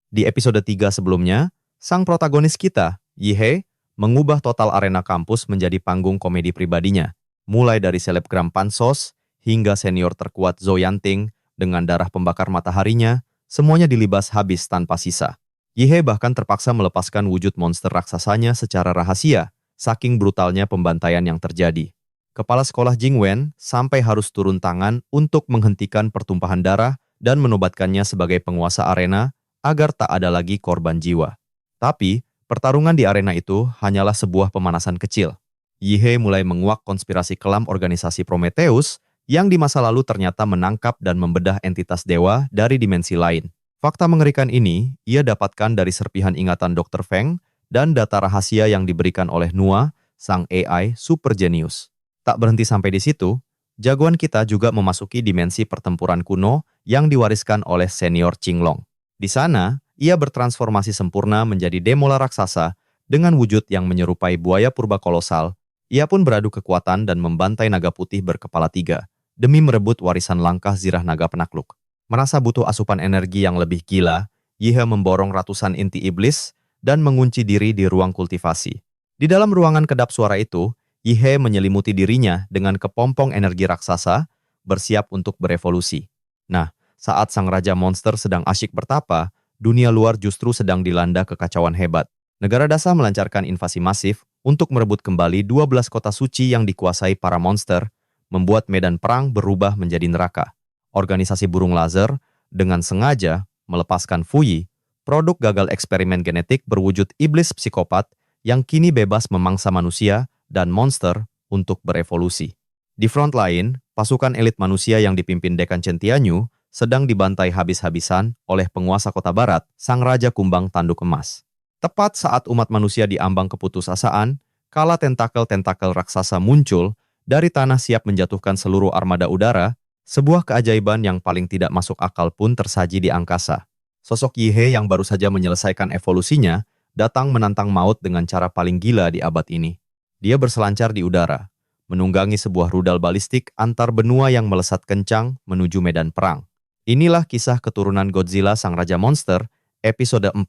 Di episode 3 sebelumnya, sang protagonis kita, Yihei, mengubah total arena kampus menjadi panggung komedi pribadinya. Mulai dari selebgram pansos, hingga senior terkuat Zhou Yanting dengan darah pembakar mataharinya, semuanya dilibas habis tanpa sisa. Yihei bahkan terpaksa melepaskan wujud monster raksasanya secara rahasia, saking brutalnya pembantaian yang terjadi. Kepala sekolah Jingwen sampai harus turun tangan untuk menghentikan pertumpahan darah dan menobatkannya sebagai penguasa arena agar tak ada lagi korban jiwa. Tapi, pertarungan di arena itu hanyalah sebuah pemanasan kecil. Yihei mulai menguak konspirasi kelam organisasi Prometheus yang di masa lalu ternyata menangkap dan membedah entitas dewa dari dimensi lain. Fakta mengerikan ini ia dapatkan dari serpihan ingatan Dr. Feng dan data rahasia yang diberikan oleh Nua, sang AI super jenius. Tak berhenti sampai di situ, jagoan kita juga memasuki dimensi pertempuran kuno yang diwariskan oleh senior Qinglong. Di sana, ia bertransformasi sempurna menjadi demola raksasa dengan wujud yang menyerupai buaya purba kolosal. Ia pun beradu kekuatan dan membantai naga putih berkepala 3 demi merebut warisan langkah zirah naga penakluk. Merasa butuh asupan energi yang lebih gila, Yihei memborong ratusan inti iblis dan mengunci diri di ruang kultivasi. Di dalam ruangan kedap suara itu, Yihei menyelimuti dirinya dengan kepompong energi raksasa, bersiap untuk berevolusi. Nah, saat sang raja monster sedang asyik bertapa, dunia luar justru sedang dilanda kekacauan hebat. Negara Dasa melancarkan invasi masif untuk merebut kembali 12 kota suci yang dikuasai para monster, membuat medan perang berubah menjadi neraka. Organisasi burung laser dengan sengaja melepaskan Fuyi, produk gagal eksperimen genetik berwujud iblis psikopat yang kini bebas memangsa manusia dan monster untuk berevolusi. Di front lain, pasukan elit manusia yang dipimpin Dekan Centianyu sedang dibantai habis-habisan oleh penguasa kota barat, sang Raja Kumbang Tanduk Emas. Tepat saat umat manusia diambang keputusasaan, kala tentakel-tentakel raksasa muncul dari tanah siap menjatuhkan seluruh armada udara, sebuah keajaiban yang paling tidak masuk akal pun tersaji di angkasa. Sosok Yihei yang baru saja menyelesaikan evolusinya, datang menantang maut dengan cara paling gila di abad ini. Dia berselancar di udara, menunggangi sebuah rudal balistik antar benua yang melesat kencang menuju medan perang. Inilah kisah keturunan Godzilla Sang Raja Monster, episode 4.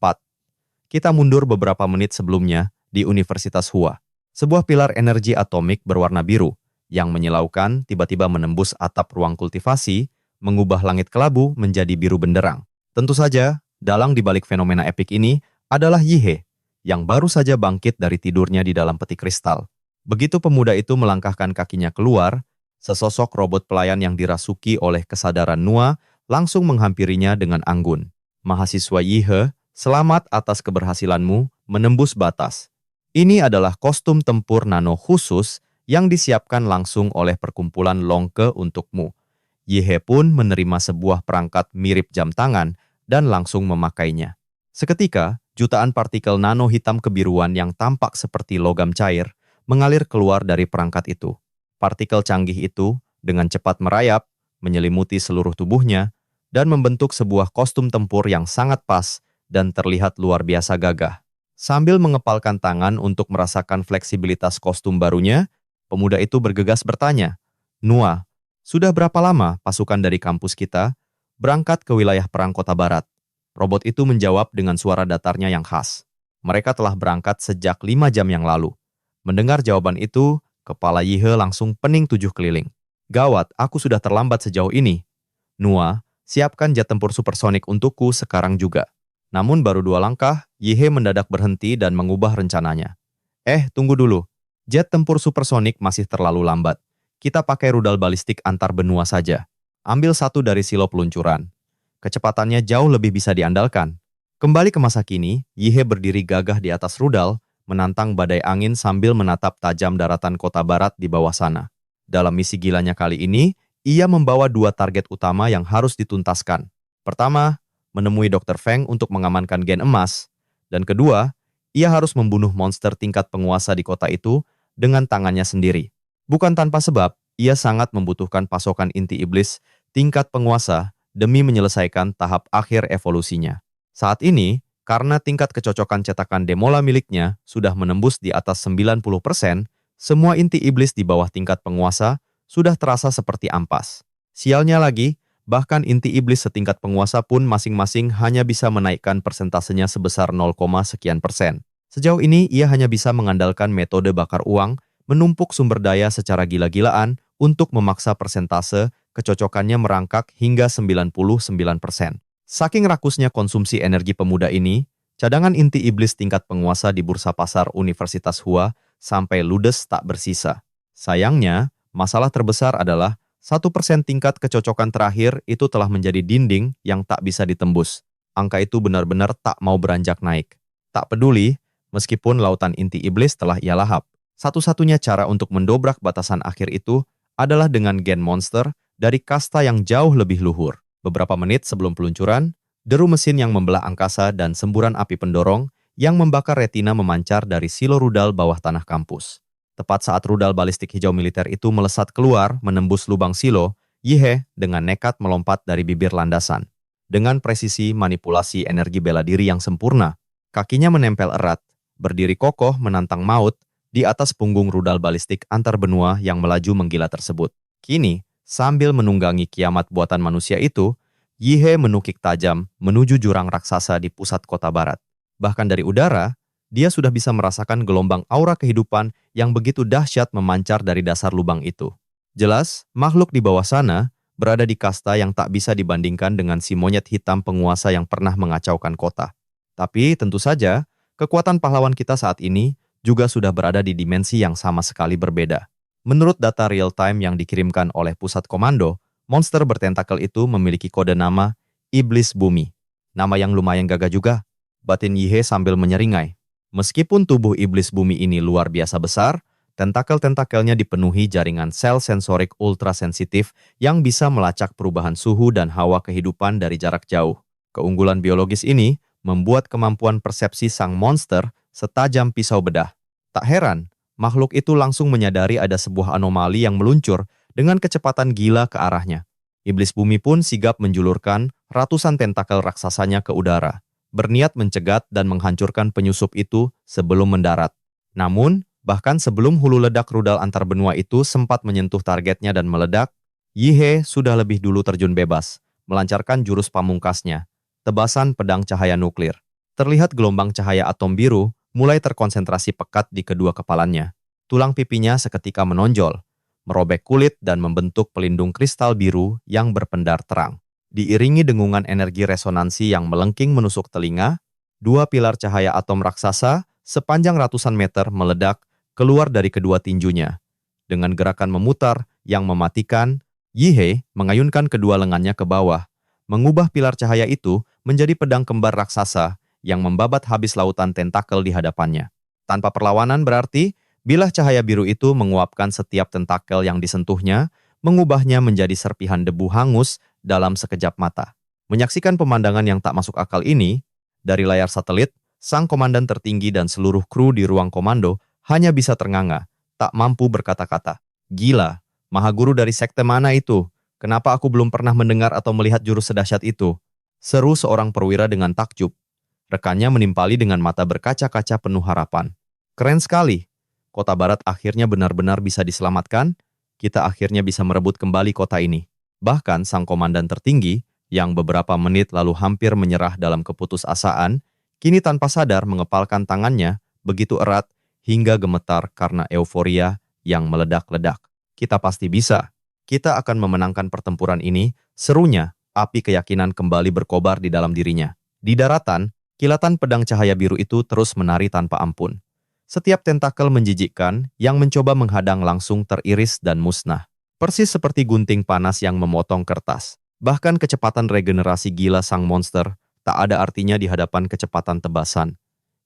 Kita mundur beberapa menit sebelumnya di Universitas Hua. Sebuah pilar energi atomik berwarna biru yang menyilaukan tiba-tiba menembus atap ruang kultivasi, mengubah langit kelabu menjadi biru benderang. Tentu saja, dalang di balik fenomena epik ini adalah Yihei, yang baru saja bangkit dari tidurnya di dalam peti kristal. Begitu pemuda itu melangkahkan kakinya keluar, sesosok robot pelayan yang dirasuki oleh kesadaran Nua langsung menghampirinya dengan anggun. Mahasiswa Yihei, selamat atas keberhasilanmu menembus batas. Ini adalah kostum tempur nano khusus yang disiapkan langsung oleh perkumpulan Longke untukmu. Yihei pun menerima sebuah perangkat mirip jam tangan dan langsung memakainya. Seketika, jutaan partikel nano hitam kebiruan yang tampak seperti logam cair mengalir keluar dari perangkat itu. Partikel canggih itu dengan cepat merayap, menyelimuti seluruh tubuhnya, dan membentuk sebuah kostum tempur yang sangat pas dan terlihat luar biasa gagah. Sambil mengepalkan tangan untuk merasakan fleksibilitas kostum barunya, pemuda itu bergegas bertanya, "Nua, sudah berapa lama pasukan dari kampus kita berangkat ke wilayah perang kota barat?" Robot itu menjawab dengan suara datarnya yang khas. Mereka telah berangkat sejak 5 jam yang lalu. Mendengar jawaban itu, kepala Yihei langsung pening 7 keliling. Gawat, aku sudah terlambat sejauh ini. Nua, siapkan jet tempur supersonik untukku sekarang juga. Namun baru 2 langkah, Yihei mendadak berhenti dan mengubah rencananya. Tunggu dulu. Jet tempur supersonik masih terlalu lambat. Kita pakai rudal balistik antar benua saja. Ambil satu dari silo peluncuran. Kecepatannya jauh lebih bisa diandalkan. Kembali ke masa kini, Yihei berdiri gagah di atas rudal, menantang badai angin sambil menatap tajam daratan kota barat di bawah sana. Dalam misi gilanya kali ini, ia membawa 2 target utama yang harus dituntaskan. Pertama, menemui Dr. Feng untuk mengamankan gen emas. Dan kedua, ia harus membunuh monster tingkat penguasa di kota itu dengan tangannya sendiri. Bukan tanpa sebab, ia sangat membutuhkan pasokan inti iblis tingkat penguasa demi menyelesaikan tahap akhir evolusinya. Saat ini, karena tingkat kecocokan cetakan demola miliknya sudah menembus di atas 90%, semua inti iblis di bawah tingkat penguasa sudah terasa seperti ampas. Sialnya lagi, Bahkan inti iblis setingkat penguasa pun masing-masing hanya bisa menaikkan persentasenya sebesar 0, sekian persen. Sejauh ini ia hanya bisa mengandalkan metode bakar uang, menumpuk sumber daya secara gila-gilaan untuk memaksa persentase kecocokannya merangkak hingga 99%. Saking rakusnya konsumsi energi pemuda ini, cadangan inti iblis tingkat penguasa di bursa pasar Universitas Hua sampai ludes tak bersisa. Sayangnya, masalah terbesar adalah 1% tingkat kecocokan terakhir itu telah menjadi dinding yang tak bisa ditembus. Angka itu benar-benar tak mau beranjak naik. Tak peduli, meskipun lautan inti iblis telah ia lahap. Satu-satunya cara untuk mendobrak batasan akhir itu adalah dengan gen monster dari kasta yang jauh lebih luhur. Beberapa menit sebelum peluncuran, deru mesin yang membelah angkasa dan semburan api pendorong yang membakar retina memancar dari silo rudal bawah tanah kampus. Tepat saat rudal balistik hijau militer itu melesat keluar menembus lubang silo, Yihe dengan nekat melompat dari bibir landasan. Dengan presisi manipulasi energi bela diri yang sempurna, kakinya menempel erat, berdiri kokoh menantang maut di atas punggung rudal balistik antar benua yang melaju menggila tersebut. Kini, sambil menunggangi kiamat buatan manusia itu, Yihe menukik tajam menuju jurang raksasa di pusat kota barat. Bahkan dari udara, dia sudah bisa merasakan gelombang aura kehidupan yang begitu dahsyat memancar dari dasar lubang itu. Jelas, makhluk di bawah sana berada di kasta yang tak bisa dibandingkan dengan si monyet hitam penguasa yang pernah mengacaukan kota. Tapi tentu saja, kekuatan pahlawan kita saat ini juga sudah berada di dimensi yang sama sekali berbeda. Menurut data real-time yang dikirimkan oleh pusat komando, monster bertentakel itu memiliki kode nama Iblis Bumi. Nama yang lumayan gagah juga, batin Yihe sambil menyeringai. Meskipun tubuh iblis bumi ini luar biasa besar, tentakel-tentakelnya dipenuhi jaringan sel sensorik ultrasensitif yang bisa melacak perubahan suhu dan hawa kehidupan dari jarak jauh. Keunggulan biologis ini membuat kemampuan persepsi sang monster setajam pisau bedah. Tak heran, makhluk itu langsung menyadari ada sebuah anomali yang meluncur dengan kecepatan gila ke arahnya. Iblis bumi pun sigap menjulurkan ratusan tentakel raksasanya ke udara, berniat mencegat dan menghancurkan penyusup itu sebelum mendarat. Namun, bahkan sebelum hulu ledak rudal antar benua itu sempat menyentuh targetnya dan meledak, Yihe sudah lebih dulu terjun bebas, melancarkan jurus pamungkasnya, tebasan pedang cahaya nuklir. Terlihat gelombang cahaya atom biru mulai terkonsentrasi pekat di kedua kepalanya. Tulang pipinya seketika menonjol, merobek kulit dan membentuk pelindung kristal biru yang berpendar terang. Diiringi dengungan energi resonansi yang melengking menusuk telinga, dua pilar cahaya atom raksasa sepanjang ratusan meter meledak keluar dari kedua tinjunya. Dengan gerakan memutar yang mematikan, Yihe mengayunkan kedua lengannya ke bawah, mengubah pilar cahaya itu menjadi pedang kembar raksasa yang membabat habis lautan tentakel di hadapannya. Tanpa perlawanan berarti, bilah cahaya biru itu menguapkan setiap tentakel yang disentuhnya, mengubahnya menjadi serpihan debu hangus dalam sekejap mata. Menyaksikan pemandangan yang tak masuk akal ini, dari layar satelit, sang komandan tertinggi dan seluruh kru di ruang komando hanya bisa ternganga, tak mampu berkata-kata. Gila, maha guru dari sekte mana itu? Kenapa aku belum pernah mendengar atau melihat jurus sedahsyat itu? Seru seorang perwira dengan takjub. Rekannya menimpali dengan mata berkaca-kaca penuh harapan. Keren sekali. Kota Barat akhirnya benar-benar bisa diselamatkan. Kita akhirnya bisa merebut kembali kota ini. Bahkan sang komandan tertinggi, yang beberapa menit lalu hampir menyerah dalam keputusasaan, kini tanpa sadar mengepalkan tangannya begitu erat hingga gemetar karena euforia yang meledak-ledak. Kita pasti bisa. Kita akan memenangkan pertempuran ini, serunya, api keyakinan kembali berkobar di dalam dirinya. Di daratan, kilatan pedang cahaya biru itu terus menari tanpa ampun. Setiap tentakel menjijikkan yang mencoba menghadang langsung teriris dan musnah. Persis seperti gunting panas yang memotong kertas. Bahkan kecepatan regenerasi gila sang monster tak ada artinya di hadapan kecepatan tebasan.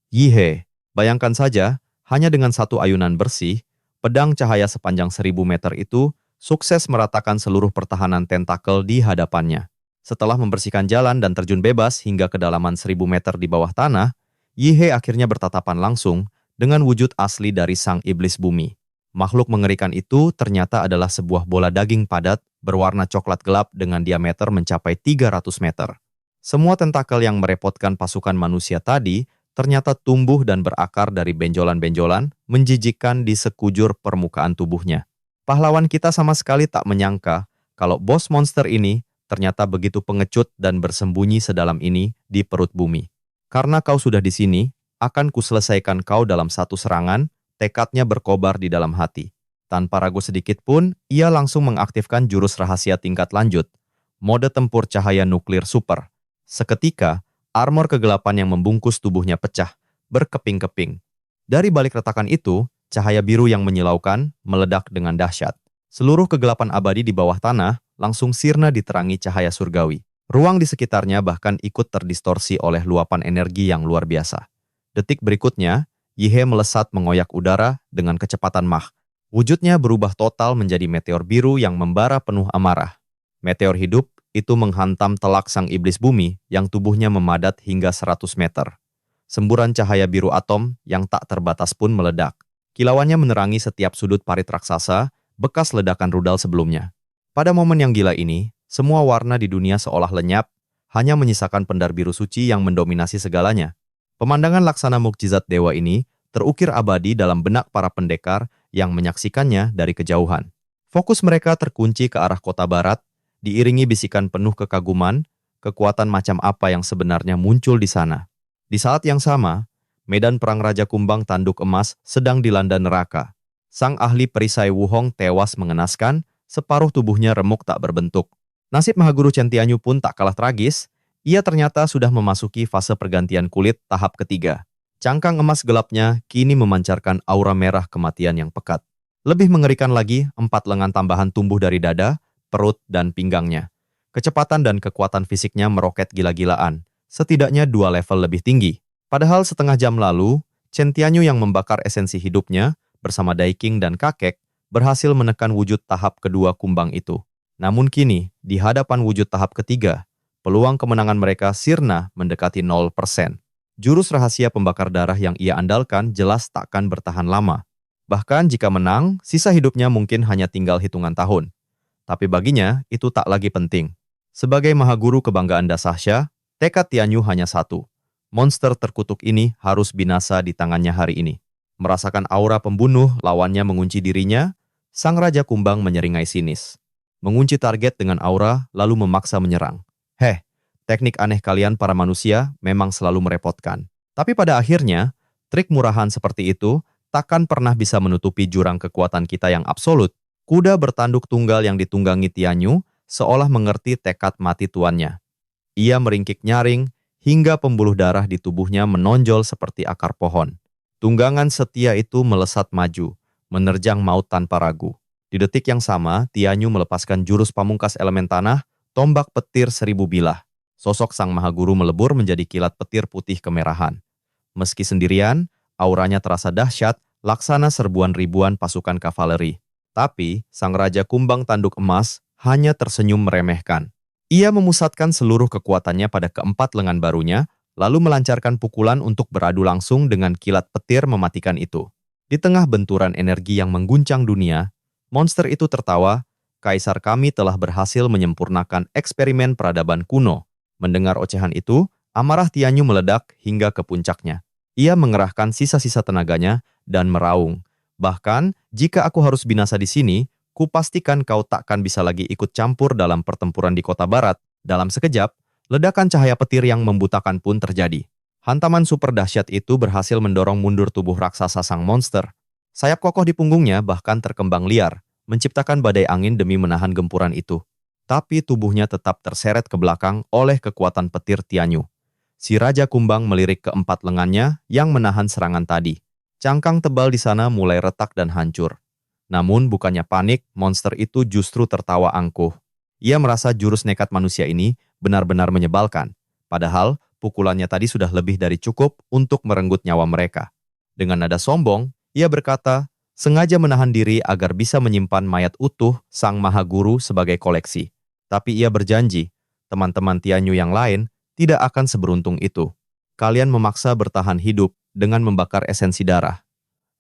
Yihe, bayangkan saja, hanya dengan satu ayunan bersih, pedang cahaya sepanjang 1000 meter itu sukses meratakan seluruh pertahanan tentakel di hadapannya. Setelah membersihkan jalan dan terjun bebas hingga kedalaman 1000 meter di bawah tanah, Yihe akhirnya bertatapan langsung dengan wujud asli dari sang iblis bumi. Makhluk mengerikan itu ternyata adalah sebuah bola daging padat berwarna coklat gelap dengan diameter mencapai 300 meter. Semua tentakel yang merepotkan pasukan manusia tadi ternyata tumbuh dan berakar dari benjolan-benjolan menjijikkan di sekujur permukaan tubuhnya. Pahlawan kita sama sekali tak menyangka kalau bos monster ini ternyata begitu pengecut dan bersembunyi sedalam ini di perut bumi. Karena kau sudah di sini, akan kuselesaikan kau dalam satu serangan, tekadnya berkobar di dalam hati. Tanpa ragu sedikit pun, ia langsung mengaktifkan jurus rahasia tingkat lanjut, mode tempur cahaya nuklir super. Seketika, armor kegelapan yang membungkus tubuhnya pecah, berkeping-keping. Dari balik retakan itu, cahaya biru yang menyilaukan meledak dengan dahsyat. Seluruh kegelapan abadi di bawah tanah langsung sirna diterangi cahaya surgawi. Ruang di sekitarnya bahkan ikut terdistorsi oleh luapan energi yang luar biasa. Detik berikutnya, Yihe melesat mengoyak udara dengan kecepatan Mach. Wujudnya berubah total menjadi meteor biru yang membara penuh amarah. Meteor hidup itu menghantam telak sang iblis bumi yang tubuhnya memadat hingga 100 meter. Semburan cahaya biru atom yang tak terbatas pun meledak. Kilauannya menerangi setiap sudut parit raksasa, bekas ledakan rudal sebelumnya. Pada momen yang gila ini, semua warna di dunia seolah lenyap, hanya menyisakan pendar biru suci yang mendominasi segalanya. Pemandangan laksana mukjizat dewa ini terukir abadi dalam benak para pendekar yang menyaksikannya dari kejauhan. Fokus mereka terkunci ke arah kota barat, diiringi bisikan penuh kekaguman, kekuatan macam apa yang sebenarnya muncul di sana. Di saat yang sama, medan perang Raja Kumbang Tanduk Emas sedang dilanda neraka. Sang ahli perisai Wuhong tewas mengenaskan, separuh tubuhnya remuk tak berbentuk. Nasib Mahaguru Chen Tianyu pun tak kalah tragis, ia ternyata sudah memasuki fase pergantian kulit tahap ketiga. Cangkang emas gelapnya kini memancarkan aura merah kematian yang pekat. Lebih mengerikan lagi, 4 lengan tambahan tumbuh dari dada, perut, dan pinggangnya. Kecepatan dan kekuatan fisiknya meroket gila-gilaan, setidaknya 2 level lebih tinggi. Padahal setengah jam lalu, Chen Tianyu yang membakar esensi hidupnya, bersama Dai Qing dan kakek, berhasil menekan wujud tahap kedua kumbang itu. Namun kini, di hadapan wujud tahap ketiga, peluang kemenangan mereka sirna mendekati 0%. Jurus rahasia pembakar darah yang ia andalkan jelas takkan bertahan lama. Bahkan jika menang, sisa hidupnya mungkin hanya tinggal hitungan tahun. Tapi baginya, itu tak lagi penting. Sebagai Mahaguru kebanggaan Dasahsya, tekad Tianyu hanya satu. Monster terkutuk ini harus binasa di tangannya hari ini. Merasakan aura pembunuh lawannya mengunci dirinya, sang Raja Kumbang menyeringai sinis. Mengunci target dengan aura, lalu memaksa menyerang. Teknik aneh kalian para manusia memang selalu merepotkan. Tapi pada akhirnya, trik murahan seperti itu takkan pernah bisa menutupi jurang kekuatan kita yang absolut. Kuda bertanduk tunggal yang ditunggangi Tianyu seolah mengerti tekad mati tuannya. Ia meringkik nyaring hingga pembuluh darah di tubuhnya menonjol seperti akar pohon. Tunggangan setia itu melesat maju, menerjang maut tanpa ragu. Di detik yang sama, Tianyu melepaskan jurus pamungkas elemen tanah, tombak petir 1000 bilah. Sosok sang Mahaguru melebur menjadi kilat petir putih kemerahan. Meski sendirian, auranya terasa dahsyat, laksana serbuan ribuan pasukan kavaleri. Tapi, sang Raja Kumbang Tanduk Emas hanya tersenyum meremehkan. Ia memusatkan seluruh kekuatannya pada keempat lengan barunya, lalu melancarkan pukulan untuk beradu langsung dengan kilat petir mematikan itu. Di tengah benturan energi yang mengguncang dunia, monster itu tertawa, Kaisar kami telah berhasil menyempurnakan eksperimen peradaban kuno. Mendengar ocehan itu, amarah Tianyu meledak hingga ke puncaknya. Ia mengerahkan sisa-sisa tenaganya dan meraung. Bahkan, jika aku harus binasa di sini, kupastikan kau takkan bisa lagi ikut campur dalam pertempuran di kota barat. Dalam sekejap, ledakan cahaya petir yang membutakan pun terjadi. Hantaman super dahsyat itu berhasil mendorong mundur tubuh raksasa sang monster. Sayap kokoh di punggungnya bahkan terkembang liar, menciptakan badai angin demi menahan gempuran itu. Tapi tubuhnya tetap terseret ke belakang oleh kekuatan petir Tianyu. Si Raja Kumbang melirik ke 4 lengannya yang menahan serangan tadi. Cangkang tebal di sana mulai retak dan hancur. Namun bukannya panik, monster itu justru tertawa angkuh. Ia merasa jurus nekat manusia ini benar-benar menyebalkan. Padahal pukulannya tadi sudah lebih dari cukup untuk merenggut nyawa mereka. Dengan nada sombong, ia berkata, sengaja menahan diri agar bisa menyimpan mayat utuh sang Mahaguru sebagai koleksi. Tapi ia berjanji, teman-teman Tianyu yang lain tidak akan seberuntung itu. Kalian memaksa bertahan hidup dengan membakar esensi darah.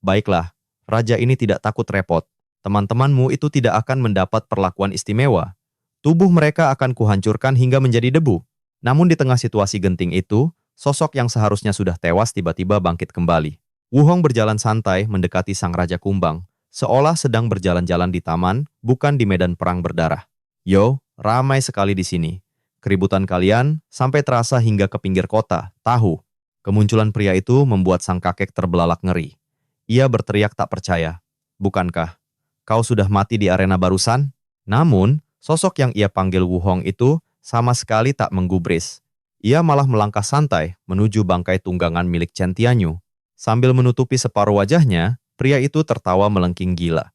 Baiklah, raja ini tidak takut repot. Teman-temanmu itu tidak akan mendapat perlakuan istimewa. Tubuh mereka akan kuhancurkan hingga menjadi debu. Namun di tengah situasi genting itu, sosok yang seharusnya sudah tewas tiba-tiba bangkit kembali. Wuhong berjalan santai mendekati sang Raja Kumbang, seolah sedang berjalan-jalan di taman, bukan di medan perang berdarah. Yo, Ramai sekali di sini. Keributan kalian sampai terasa hingga ke pinggir kota, tahu. Kemunculan pria itu membuat sang kakek terbelalak ngeri. Ia berteriak tak percaya. Bukankah kau sudah mati di arena barusan? Namun, sosok yang ia panggil Wu Hong itu sama sekali tak menggubris. Ia malah melangkah santai menuju bangkai tunggangan milik Chen Tianyu. Sambil menutupi separuh wajahnya, pria itu tertawa melengking gila.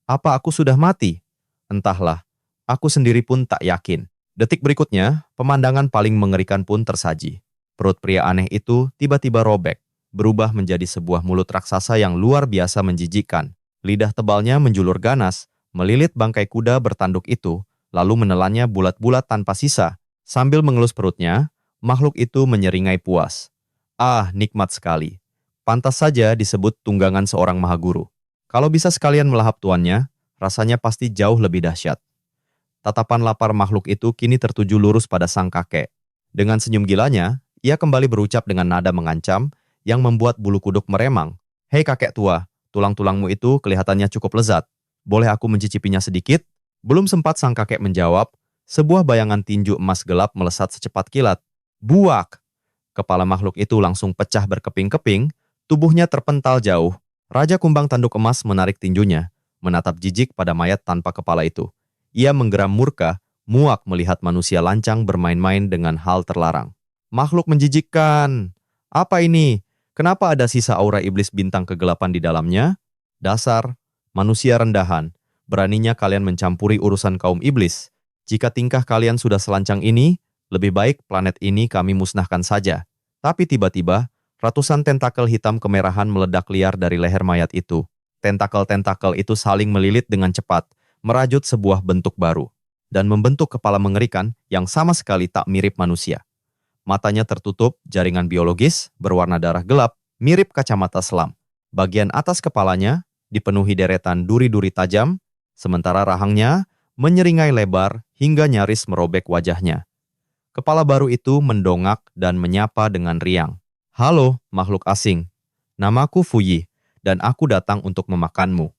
Apa aku sudah mati? Entahlah, aku sendiri pun tak yakin. Detik berikutnya, pemandangan paling mengerikan pun tersaji. Perut pria aneh itu tiba-tiba robek, berubah menjadi sebuah mulut raksasa yang luar biasa menjijikkan. Lidah tebalnya menjulur ganas, melilit bangkai kuda bertanduk itu, lalu menelannya bulat-bulat tanpa sisa. Sambil mengelus perutnya, makhluk itu menyeringai puas. Ah, nikmat sekali. Pantas saja disebut tunggangan seorang mahaguru. Kalau bisa sekalian melahap tuannya, rasanya pasti jauh lebih dahsyat. Tatapan lapar makhluk itu kini tertuju lurus pada sang kakek. Dengan senyum gilanya, ia kembali berucap dengan nada mengancam yang membuat bulu kuduk meremang. Hei kakek tua, tulang-tulangmu itu kelihatannya cukup lezat. Boleh aku mencicipinya sedikit? Belum sempat sang kakek menjawab, sebuah bayangan tinju emas gelap melesat secepat kilat. Buak! Kepala makhluk itu langsung pecah berkeping-keping, tubuhnya terpental jauh. Raja kumbang tanduk emas menarik tinjunya, menatap jijik pada mayat tanpa kepala itu. Ia menggeram murka, muak melihat manusia lancang bermain-main dengan hal terlarang. Makhluk menjijikkan! Apa ini? Kenapa ada sisa aura iblis bintang kegelapan di dalamnya? Dasar manusia rendahan, beraninya kalian mencampuri urusan kaum iblis. Jika tingkah kalian sudah selancang ini, lebih baik planet ini kami musnahkan saja. Tapi tiba-tiba, ratusan tentakel hitam kemerahan meledak liar dari leher mayat itu. Tentakel-tentakel itu saling melilit dengan cepat, merajut sebuah bentuk baru, dan membentuk kepala mengerikan yang sama sekali tak mirip manusia. Matanya tertutup jaringan biologis berwarna darah gelap, mirip kacamata selam. Bagian atas kepalanya dipenuhi deretan duri-duri tajam, sementara rahangnya menyeringai lebar hingga nyaris merobek wajahnya. Kepala baru itu mendongak dan menyapa dengan riang. Halo, makhluk asing. Namaku Fuyi, dan aku datang untuk memakanmu.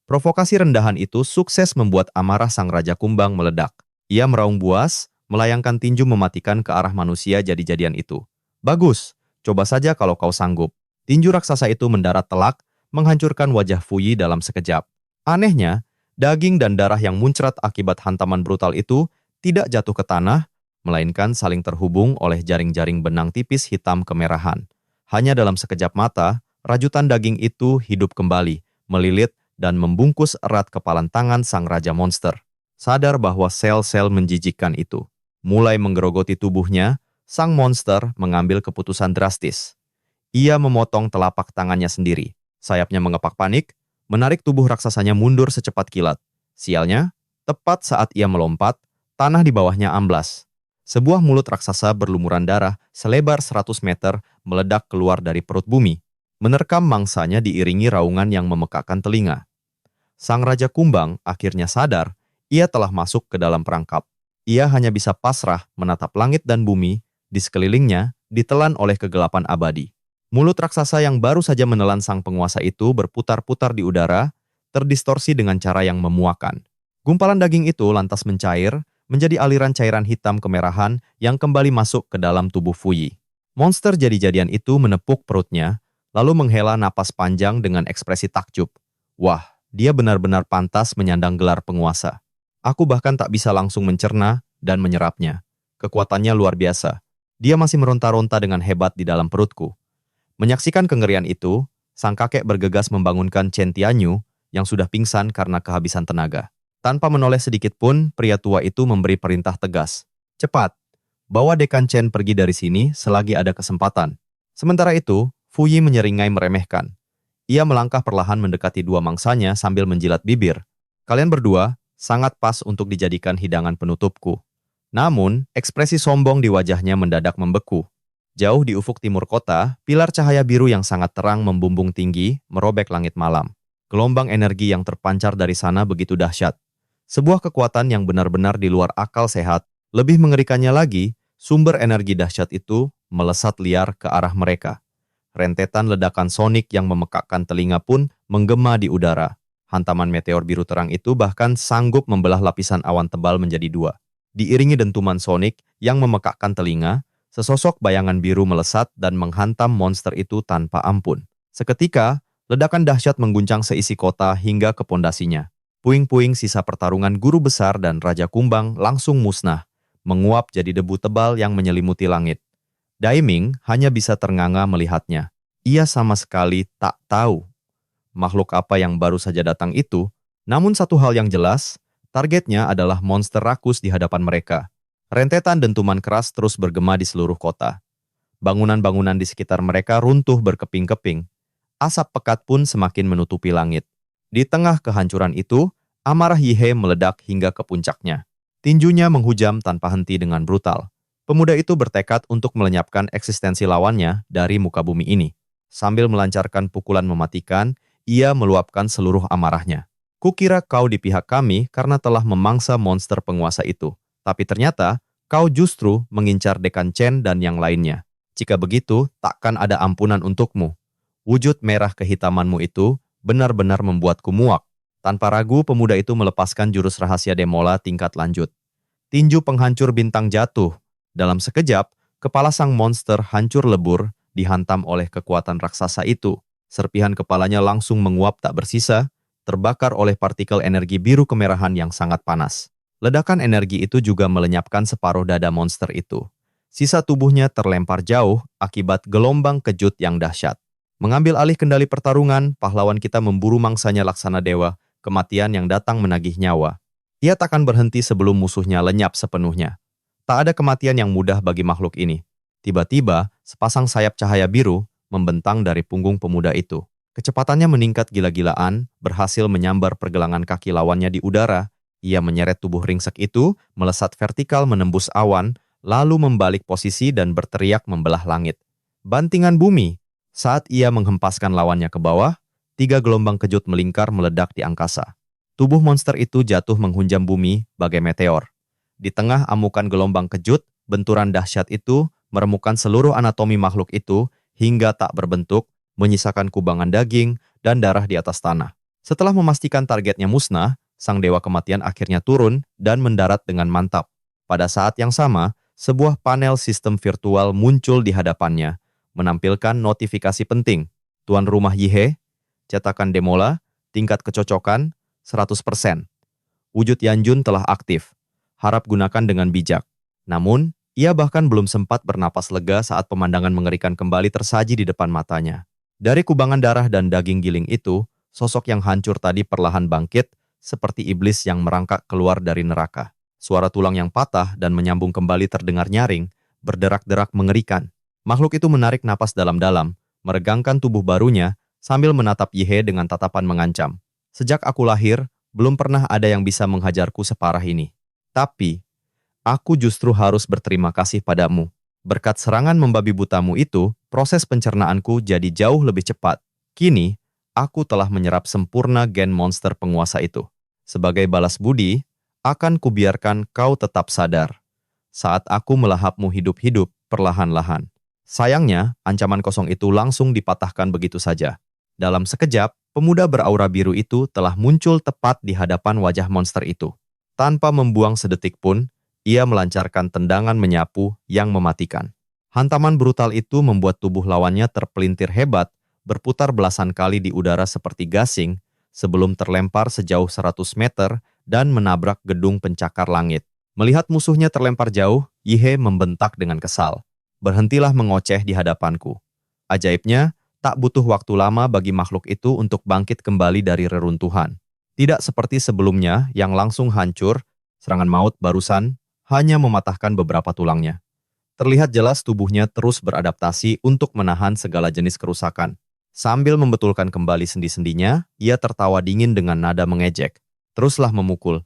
Provokasi rendahan itu sukses membuat amarah sang Raja Kumbang meledak. Ia meraung buas, melayangkan tinju mematikan ke arah manusia jadi-jadian itu. Bagus, coba saja kalau kau sanggup. Tinju raksasa itu mendarat telak, menghancurkan wajah Fuyi dalam sekejap. Anehnya, daging dan darah yang muncrat akibat hantaman brutal itu tidak jatuh ke tanah, melainkan saling terhubung oleh jaring-jaring benang tipis hitam kemerahan. Hanya dalam sekejap mata, rajutan daging itu hidup kembali, melilit dan membungkus erat kepalan tangan sang Raja Monster. Sadar bahwa sel-sel menjijikkan itu mulai menggerogoti tubuhnya, sang monster mengambil keputusan drastis. Ia memotong telapak tangannya sendiri. Sayapnya mengepak panik, menarik tubuh raksasanya mundur secepat kilat. Sialnya, tepat saat ia melompat, tanah di bawahnya amblas. Sebuah mulut raksasa berlumuran darah selebar 100 meter meledak keluar dari perut bumi, menerkam mangsanya diiringi raungan yang memekakkan telinga. Sang Raja Kumbang akhirnya sadar, ia telah masuk ke dalam perangkap. Ia hanya bisa pasrah menatap langit dan bumi, di sekelilingnya ditelan oleh kegelapan abadi. Mulut raksasa yang baru saja menelan sang penguasa itu berputar-putar di udara, terdistorsi dengan cara yang memuakan. Gumpalan daging itu lantas mencair, menjadi aliran cairan hitam kemerahan yang kembali masuk ke dalam tubuh Fuyi. Monster jadi-jadian itu menepuk perutnya, lalu menghela napas panjang dengan ekspresi takjub. Wah, dia benar-benar pantas menyandang gelar penguasa. Aku bahkan tak bisa langsung mencerna dan menyerapnya. Kekuatannya luar biasa. Dia masih meronta-ronta dengan hebat di dalam perutku. Menyaksikan kengerian itu, sang kakek bergegas membangunkan Chen Tianyu yang sudah pingsan karena kehabisan tenaga. Tanpa menoleh sedikit pun, pria tua itu memberi perintah tegas. Cepat, bawa Dekan Chen pergi dari sini selagi ada kesempatan. Sementara itu, Fuyi menyeringai meremehkan. Ia melangkah perlahan mendekati dua mangsanya sambil menjilat bibir. Kalian berdua sangat pas untuk dijadikan hidangan penutupku. Namun, ekspresi sombong di wajahnya mendadak membeku. Jauh di ufuk timur kota, pilar cahaya biru yang sangat terang membumbung tinggi, merobek langit malam. Gelombang energi yang terpancar dari sana begitu dahsyat. Sebuah kekuatan yang benar-benar di luar akal sehat. Lebih mengerikannya lagi, sumber energi dahsyat itu melesat liar ke arah mereka. Rentetan ledakan sonik yang memekakkan telinga pun menggema di udara. Hantaman meteor biru terang itu bahkan sanggup membelah lapisan awan tebal menjadi dua. Diiringi dentuman sonik yang memekakkan telinga, sesosok bayangan biru melesat dan menghantam monster itu tanpa ampun. Seketika, ledakan dahsyat mengguncang seisi kota hingga ke pondasinya. Puing-puing sisa pertarungan guru besar dan Raja Kumbang langsung musnah, menguap jadi debu tebal yang menyelimuti langit. Daiming hanya bisa ternganga melihatnya. Ia sama sekali tak tahu makhluk apa yang baru saja datang itu, namun satu hal yang jelas, targetnya adalah monster rakus di hadapan mereka. Rentetan dentuman keras terus bergema di seluruh kota. Bangunan-bangunan di sekitar mereka runtuh berkeping-keping. Asap pekat pun semakin menutupi langit. Di tengah kehancuran itu, amarah Yihe meledak hingga ke puncaknya. Tinjunya menghujam tanpa henti dengan brutal. Pemuda itu bertekad untuk melenyapkan eksistensi lawannya dari muka bumi ini. Sambil melancarkan pukulan mematikan, ia meluapkan seluruh amarahnya. Kukira kau di pihak kami karena telah memangsa monster penguasa itu. Tapi ternyata, kau justru mengincar Dekan Chen dan yang lainnya. Jika begitu, takkan ada ampunan untukmu. Wujud merah kehitamanmu itu benar-benar membuatku muak. Tanpa ragu, pemuda itu melepaskan jurus rahasia Demola tingkat lanjut. Tinju penghancur bintang jatuh. Dalam sekejap, kepala sang monster hancur lebur, dihantam oleh kekuatan raksasa itu. Serpihan kepalanya langsung menguap tak bersisa, terbakar oleh partikel energi biru kemerahan yang sangat panas. Ledakan energi itu juga melenyapkan separuh dada monster itu. Sisa tubuhnya terlempar jauh akibat gelombang kejut yang dahsyat. Mengambil alih kendali pertarungan, pahlawan kita memburu mangsanya laksana dewa, kematian yang datang menagih nyawa. Ia takkan berhenti sebelum musuhnya lenyap sepenuhnya. Tak ada kematian yang mudah bagi makhluk ini. Tiba-tiba, sepasang sayap cahaya biru membentang dari punggung pemuda itu. Kecepatannya meningkat gila-gilaan, berhasil menyambar pergelangan kaki lawannya di udara. Ia menyeret tubuh ringsek itu, melesat vertikal menembus awan, lalu membalik posisi dan berteriak membelah langit. Bantingan bumi! Saat ia menghempaskan lawannya ke bawah, 3 gelombang kejut melingkar meledak di angkasa. Tubuh monster itu jatuh menghunjam bumi bagai meteor. Di tengah amukan gelombang kejut, benturan dahsyat itu meremukkan seluruh anatomi makhluk itu hingga tak berbentuk, menyisakan kubangan daging dan darah di atas tanah. Setelah memastikan targetnya musnah, sang dewa kematian akhirnya turun dan mendarat dengan mantap. Pada saat yang sama, sebuah panel sistem virtual muncul di hadapannya, menampilkan notifikasi penting. Tuan rumah Yihe, cetakan Demola, tingkat kecocokan 100%. Wujud Yanjun telah aktif. Harap gunakan dengan bijak. Namun, ia bahkan belum sempat bernapas lega saat pemandangan mengerikan kembali tersaji di depan matanya. Dari kubangan darah dan daging giling itu, sosok yang hancur tadi perlahan bangkit, seperti iblis yang merangkak keluar dari neraka. Suara tulang yang patah dan menyambung kembali terdengar nyaring, berderak-derak mengerikan. Makhluk itu menarik napas dalam-dalam, meregangkan tubuh barunya, sambil menatap Yihe dengan tatapan mengancam. Sejak aku lahir, belum pernah ada yang bisa menghajarku separah ini. Tapi, aku justru harus berterima kasih padamu. Berkat serangan membabi butamu itu, proses pencernaanku jadi jauh lebih cepat. Kini, aku telah menyerap sempurna gen monster penguasa itu. Sebagai balas budi, akan kubiarkan kau tetap sadar. Saat aku melahapmu hidup-hidup, perlahan-lahan. Sayangnya, ancaman kosong itu langsung dipatahkan begitu saja. Dalam sekejap, pemuda beraura biru itu telah muncul tepat di hadapan wajah monster itu. Tanpa membuang sedetik pun, ia melancarkan tendangan menyapu yang mematikan. Hantaman brutal itu membuat tubuh lawannya terpelintir hebat, berputar belasan kali di udara seperti gasing, sebelum terlempar sejauh 100 meter dan menabrak gedung pencakar langit. Melihat musuhnya terlempar jauh, Yihe membentak dengan kesal. Berhentilah mengoceh di hadapanku. Ajaibnya, tak butuh waktu lama bagi makhluk itu untuk bangkit kembali dari reruntuhan. Tidak seperti sebelumnya yang langsung hancur, serangan maut barusan hanya mematahkan beberapa tulangnya. Terlihat jelas tubuhnya terus beradaptasi untuk menahan segala jenis kerusakan. Sambil membetulkan kembali sendi-sendinya, ia tertawa dingin dengan nada mengejek. Teruslah memukul.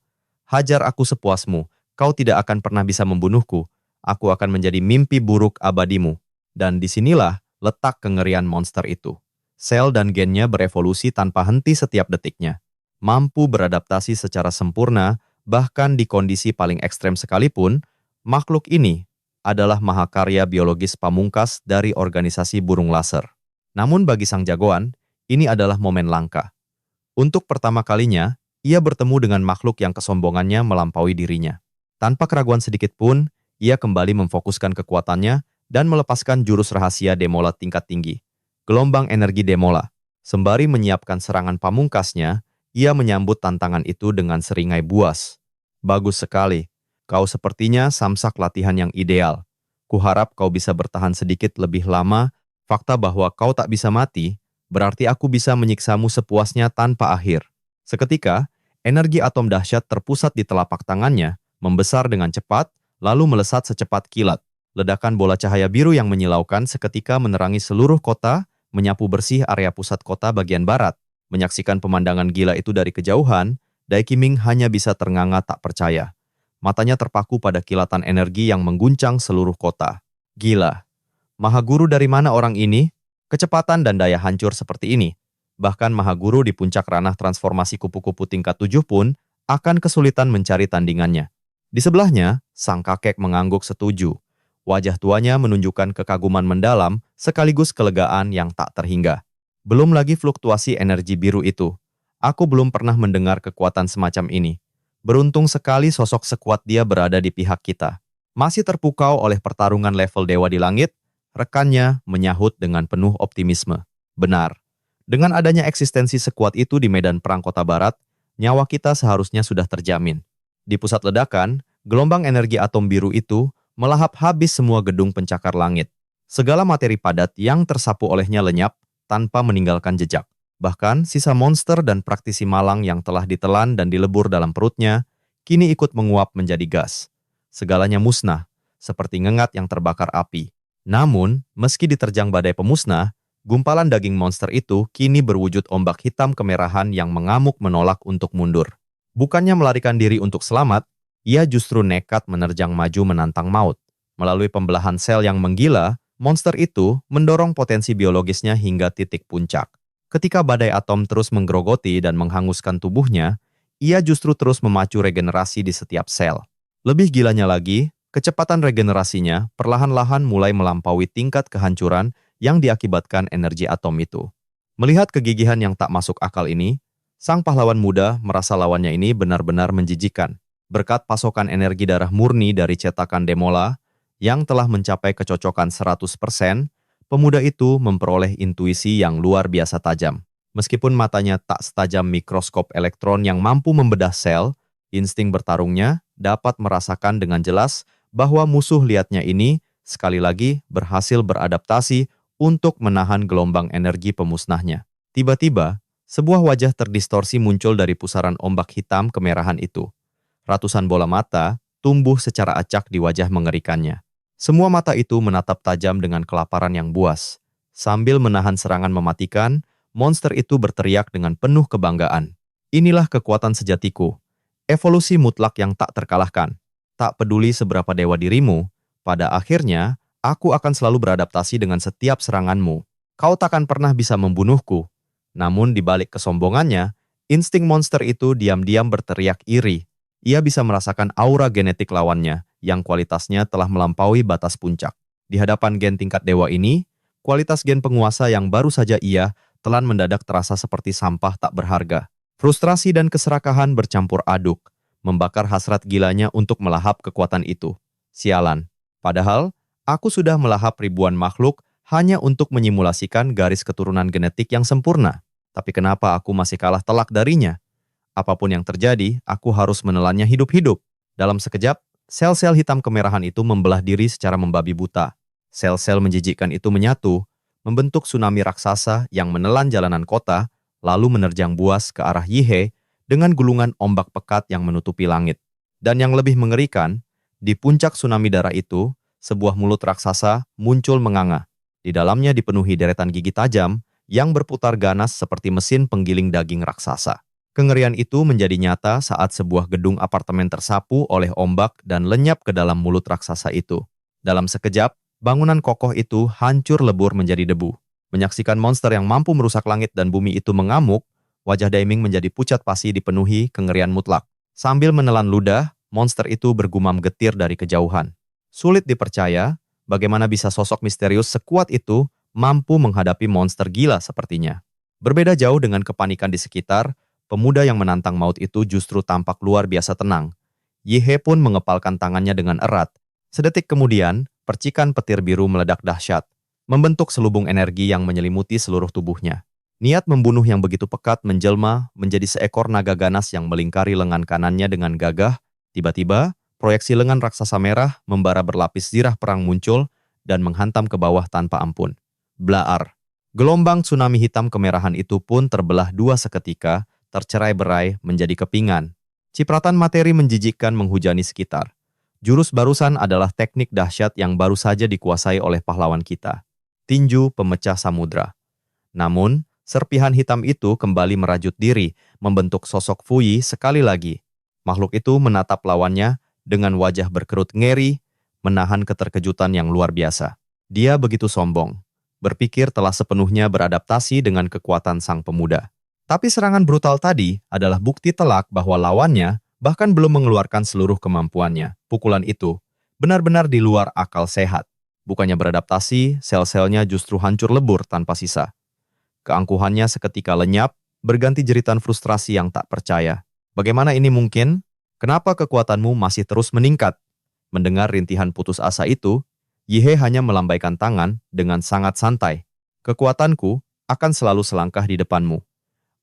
Hajar aku sepuasmu, kau tidak akan pernah bisa membunuhku. Aku akan menjadi mimpi buruk abadimu. Dan disinilah letak kengerian monster itu. Sel dan gennya berevolusi tanpa henti setiap detiknya. Mampu beradaptasi secara sempurna, bahkan di kondisi paling ekstrem sekalipun, makhluk ini adalah mahakarya biologis pamungkas dari organisasi burung laser. Namun bagi sang jagoan, ini adalah momen langka. Untuk pertama kalinya, ia bertemu dengan makhluk yang kesombongannya melampaui dirinya. Tanpa keraguan sedikit pun, ia kembali memfokuskan kekuatannya dan melepaskan jurus rahasia Demola tingkat tinggi. Gelombang energi Demola. Sembari menyiapkan serangan pamungkasnya, ia menyambut tantangan itu dengan seringai buas. Bagus sekali. Kau sepertinya samsak latihan yang ideal. Kuharap kau bisa bertahan sedikit lebih lama. Fakta bahwa kau tak bisa mati, berarti aku bisa menyiksamu sepuasnya tanpa akhir. Seketika, energi atom dahsyat terpusat di telapak tangannya, membesar dengan cepat, lalu melesat secepat kilat. Ledakan bola cahaya biru yang menyilaukan seketika menerangi seluruh kota, menyapu bersih area pusat kota bagian barat. Menyaksikan pemandangan gila itu dari kejauhan, Dai Qiming hanya bisa ternganga tak percaya. Matanya terpaku pada kilatan energi yang mengguncang seluruh kota. Gila. Mahaguru dari mana orang ini? Kecepatan dan daya hancur seperti ini. Bahkan Mahaguru di puncak ranah transformasi kupu-kupu tingkat 7 pun akan kesulitan mencari tandingannya. Di sebelahnya, sang kakek mengangguk setuju. Wajah tuanya menunjukkan kekaguman mendalam sekaligus kelegaan yang tak terhingga. Belum lagi fluktuasi energi biru itu. Aku belum pernah mendengar kekuatan semacam ini. Beruntung sekali sosok sekuat dia berada di pihak kita. Masih terpukau oleh pertarungan level dewa di langit, rekannya menyahut dengan penuh optimisme. Benar. Dengan adanya eksistensi sekuat itu di medan perang kota barat, nyawa kita seharusnya sudah terjamin. Di pusat ledakan, gelombang energi atom biru itu melahap habis semua gedung pencakar langit. Segala materi padat yang tersapu olehnya lenyap tanpa meninggalkan jejak. Bahkan sisa monster dan praktisi malang yang telah ditelan dan dilebur dalam perutnya, kini ikut menguap menjadi gas. Segalanya musnah, seperti ngengat yang terbakar api. Namun, meski diterjang badai pemusnah, gumpalan daging monster itu kini berwujud ombak hitam kemerahan yang mengamuk menolak untuk mundur. Bukannya melarikan diri untuk selamat, ia justru nekat menerjang maju menantang maut. Melalui pembelahan sel yang menggila, monster itu mendorong potensi biologisnya hingga titik puncak. Ketika badai atom terus menggerogoti dan menghanguskan tubuhnya, ia justru terus memacu regenerasi di setiap sel. Lebih gilanya lagi, kecepatan regenerasinya perlahan-lahan mulai melampaui tingkat kehancuran yang diakibatkan energi atom itu. Melihat kegigihan yang tak masuk akal ini, sang pahlawan muda merasa lawannya ini benar-benar menjijikan. Berkat pasokan energi darah murni dari cetakan Demola yang telah mencapai kecocokan 100%, pemuda itu memperoleh intuisi yang luar biasa tajam. Meskipun matanya tak setajam mikroskop elektron yang mampu membedah sel, insting bertarungnya dapat merasakan dengan jelas bahwa musuh liatnya ini sekali lagi berhasil beradaptasi untuk menahan gelombang energi pemusnahnya. Tiba-tiba, sebuah wajah terdistorsi muncul dari pusaran ombak hitam kemerahan itu. Ratusan bola mata tumbuh secara acak di wajah mengerikannya. Semua mata itu menatap tajam dengan kelaparan yang buas. Sambil menahan serangan mematikan, monster itu berteriak dengan penuh kebanggaan. Inilah kekuatan sejatiku. Evolusi mutlak yang tak terkalahkan. Tak peduli seberapa dewa dirimu, pada akhirnya, aku akan selalu beradaptasi dengan setiap seranganmu. Kau takkan pernah bisa membunuhku. Namun di balik kesombongannya, insting monster itu diam-diam berteriak iri. Ia bisa merasakan aura genetik lawannya, yang kualitasnya telah melampaui batas puncak. Di hadapan gen tingkat dewa ini, kualitas gen penguasa yang baru saja ia telan mendadak terasa seperti sampah tak berharga. Frustrasi dan keserakahan bercampur aduk, membakar hasrat gilanya untuk melahap kekuatan itu. Sialan. Padahal, aku sudah melahap ribuan makhluk hanya untuk menyimulasikan garis keturunan genetik yang sempurna. Tapi kenapa aku masih kalah telak darinya? Apapun yang terjadi, aku harus menelannya hidup-hidup. Dalam sekejap, sel-sel hitam kemerahan itu membelah diri secara membabi buta. Sel-sel menjijikkan itu menyatu, membentuk tsunami raksasa yang menelan jalanan kota, lalu menerjang buas ke arah Yihe dengan gulungan ombak pekat yang menutupi langit. Dan yang lebih mengerikan, di puncak tsunami darah itu, sebuah mulut raksasa muncul menganga. Di dalamnya dipenuhi deretan gigi tajam yang berputar ganas seperti mesin penggiling daging raksasa. Kengerian itu menjadi nyata saat sebuah gedung apartemen tersapu oleh ombak dan lenyap ke dalam mulut raksasa itu. Dalam sekejap, bangunan kokoh itu hancur lebur menjadi debu. Menyaksikan monster yang mampu merusak langit dan bumi itu mengamuk, wajah Daiming menjadi pucat pasi dipenuhi kengerian mutlak. Sambil menelan ludah, monster itu bergumam getir dari kejauhan. Sulit dipercaya, bagaimana bisa sosok misterius sekuat itu mampu menghadapi monster gila sepertinya. Berbeda jauh dengan kepanikan di sekitar, pemuda yang menantang maut itu justru tampak luar biasa tenang. Yihe pun mengepalkan tangannya dengan erat. Sedetik kemudian, percikan petir biru meledak dahsyat, membentuk selubung energi yang menyelimuti seluruh tubuhnya. Niat membunuh yang begitu pekat menjelma menjadi seekor naga ganas yang melingkari lengan kanannya dengan gagah. Tiba-tiba, proyeksi lengan raksasa merah membara berlapis zirah perang muncul dan menghantam ke bawah tanpa ampun. Blaar. Gelombang tsunami hitam kemerahan itu pun terbelah dua seketika, tercerai-berai menjadi kepingan. Cipratan materi menjijikkan menghujani sekitar. Jurus barusan adalah teknik dahsyat yang baru saja dikuasai oleh pahlawan kita. Tinju pemecah samudra. Namun, serpihan hitam itu kembali merajut diri, membentuk sosok Fuyi sekali lagi. Makhluk itu menatap lawannya dengan wajah berkerut ngeri, menahan keterkejutan yang luar biasa. Dia begitu sombong, berpikir telah sepenuhnya beradaptasi dengan kekuatan sang pemuda. Tapi serangan brutal tadi adalah bukti telak bahwa lawannya bahkan belum mengeluarkan seluruh kemampuannya. Pukulan itu benar-benar di luar akal sehat. Bukannya beradaptasi, sel-selnya justru hancur lebur tanpa sisa. Keangkuhannya seketika lenyap, berganti jeritan frustrasi yang tak percaya. Bagaimana ini mungkin? Kenapa kekuatanmu masih terus meningkat? Mendengar rintihan putus asa itu, Yihe hanya melambaikan tangan dengan sangat santai. Kekuatanku akan selalu selangkah di depanmu.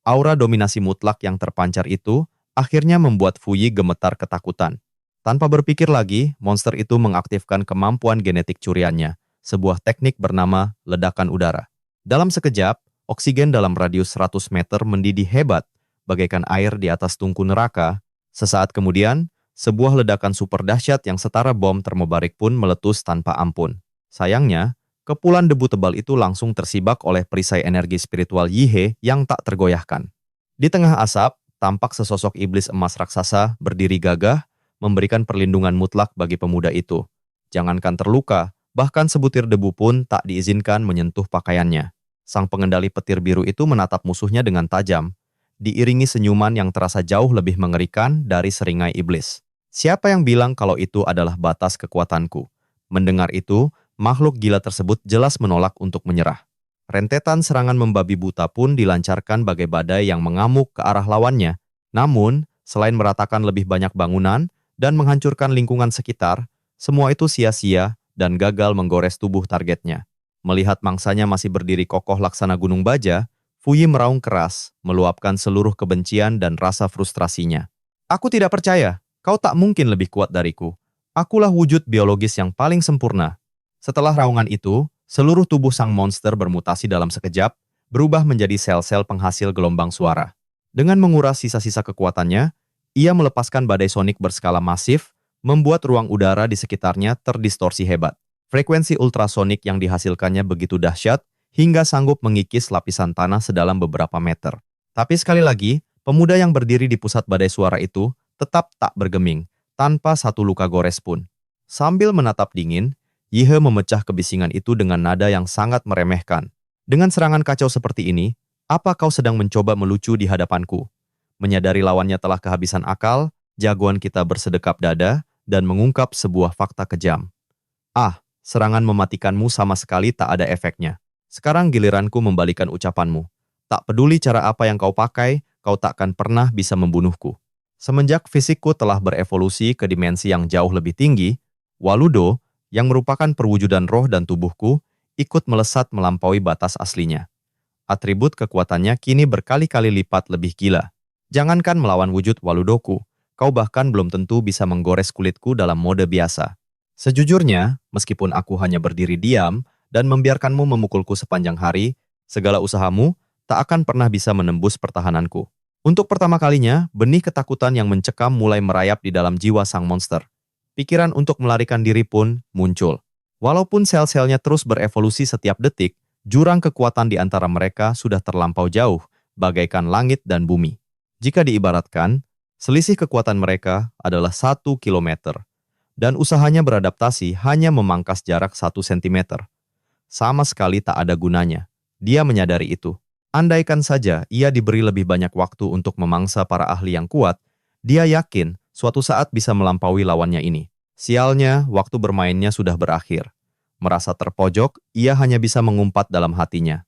Aura dominasi mutlak yang terpancar itu akhirnya membuat Fuyi gemetar ketakutan. Tanpa berpikir lagi, monster itu mengaktifkan kemampuan genetik curiannya, sebuah teknik bernama ledakan udara. Dalam sekejap, oksigen dalam radius 100 meter mendidih hebat, bagaikan air di atas tungku neraka. Sesaat kemudian, sebuah ledakan super dahsyat yang setara bom termobarik pun meletus tanpa ampun. Sayangnya, kepulan debu tebal itu langsung tersibak oleh perisai energi spiritual Yihe yang tak tergoyahkan. Di tengah asap, tampak sesosok iblis emas raksasa berdiri gagah, memberikan perlindungan mutlak bagi pemuda itu. Jangankan terluka, bahkan sebutir debu pun tak diizinkan menyentuh pakaiannya. Sang pengendali petir biru itu menatap musuhnya dengan tajam, diiringi senyuman yang terasa jauh lebih mengerikan dari seringai iblis. Siapa yang bilang kalau itu adalah batas kekuatanku? Mendengar itu, makhluk gila tersebut jelas menolak untuk menyerah. Rentetan serangan membabi buta pun dilancarkan bagai badai yang mengamuk ke arah lawannya. Namun, selain meratakan lebih banyak bangunan dan menghancurkan lingkungan sekitar, semua itu sia-sia dan gagal menggores tubuh targetnya. Melihat mangsanya masih berdiri kokoh laksana gunung baja, Fuyi meraung keras, meluapkan seluruh kebencian dan rasa frustrasinya. Aku tidak percaya, kau tak mungkin lebih kuat dariku. Akulah wujud biologis yang paling sempurna. Setelah raungan itu, seluruh tubuh sang monster bermutasi dalam sekejap, berubah menjadi sel-sel penghasil gelombang suara. Dengan menguras sisa-sisa kekuatannya, ia melepaskan badai sonik berskala masif, membuat ruang udara di sekitarnya terdistorsi hebat. Frekuensi ultrasonik yang dihasilkannya begitu dahsyat, hingga sanggup mengikis lapisan tanah sedalam beberapa meter. Tapi sekali lagi, pemuda yang berdiri di pusat badai suara itu tetap tak bergeming, tanpa satu luka gores pun. Sambil menatap dingin, Yihe memecah kebisingan itu dengan nada yang sangat meremehkan. Dengan serangan kacau seperti ini, apa kau sedang mencoba melucu di hadapanku? Menyadari lawannya telah kehabisan akal, jagoan kita bersedekap dada dan mengungkap sebuah fakta kejam. Serangan mematikanmu sama sekali tak ada efeknya. Sekarang giliranku membalikan ucapanmu. Tak peduli cara apa yang kau pakai, kau takkan pernah bisa membunuhku. Semenjak fisikku telah berevolusi ke dimensi yang jauh lebih tinggi, Waludo, yang merupakan perwujudan roh dan tubuhku, ikut melesat melampaui batas aslinya. Atribut kekuatannya kini berkali-kali lipat lebih gila. Jangankan melawan wujud Waludoku, kau bahkan belum tentu bisa menggores kulitku dalam mode biasa. Sejujurnya, meskipun aku hanya berdiri diam, dan membiarkanmu memukulku sepanjang hari, segala usahamu tak akan pernah bisa menembus pertahananku. Untuk pertama kalinya, benih ketakutan yang mencekam mulai merayap di dalam jiwa sang monster. Pikiran untuk melarikan diri pun muncul. Walaupun sel-selnya terus berevolusi setiap detik, jurang kekuatan di antara mereka sudah terlampau jauh, bagaikan langit dan bumi. Jika diibaratkan, selisih kekuatan mereka adalah 1 kilometer, dan usahanya beradaptasi hanya memangkas jarak 1 sentimeter. Sama sekali tak ada gunanya. Dia menyadari itu. Andaikan saja ia diberi lebih banyak waktu untuk memangsa para ahli yang kuat, dia yakin suatu saat bisa melampaui lawannya ini. Sialnya, waktu bermainnya sudah berakhir. Merasa terpojok, ia hanya bisa mengumpat dalam hatinya.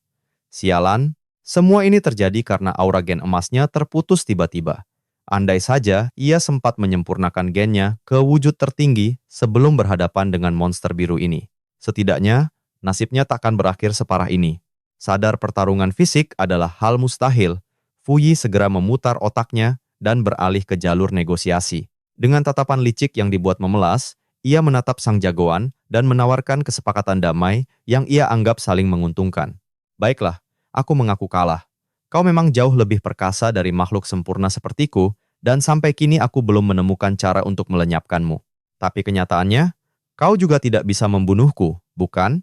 Sialan, semua ini terjadi karena aura gen emasnya terputus tiba-tiba. Andai saja ia sempat menyempurnakan gennya ke wujud tertinggi sebelum berhadapan dengan monster biru ini. Setidaknya, nasibnya takkan berakhir separah ini. Sadar pertarungan fisik adalah hal mustahil, Fuyi segera memutar otaknya dan beralih ke jalur negosiasi. Dengan tatapan licik yang dibuat memelas, ia menatap sang jagoan dan menawarkan kesepakatan damai yang ia anggap saling menguntungkan. Baiklah, aku mengaku kalah. Kau memang jauh lebih perkasa dari makhluk sempurna sepertiku, dan sampai kini aku belum menemukan cara untuk melenyapkanmu. Tapi kenyataannya, kau juga tidak bisa membunuhku, bukan?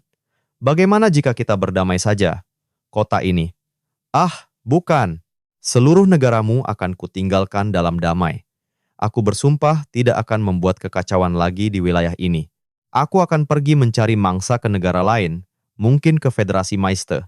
Bagaimana jika kita berdamai saja? Kota ini. Ah, bukan. Seluruh negaramu akan kutinggalkan dalam damai. Aku bersumpah tidak akan membuat kekacauan lagi di wilayah ini. Aku akan pergi mencari mangsa ke negara lain, mungkin ke Federasi Maiste.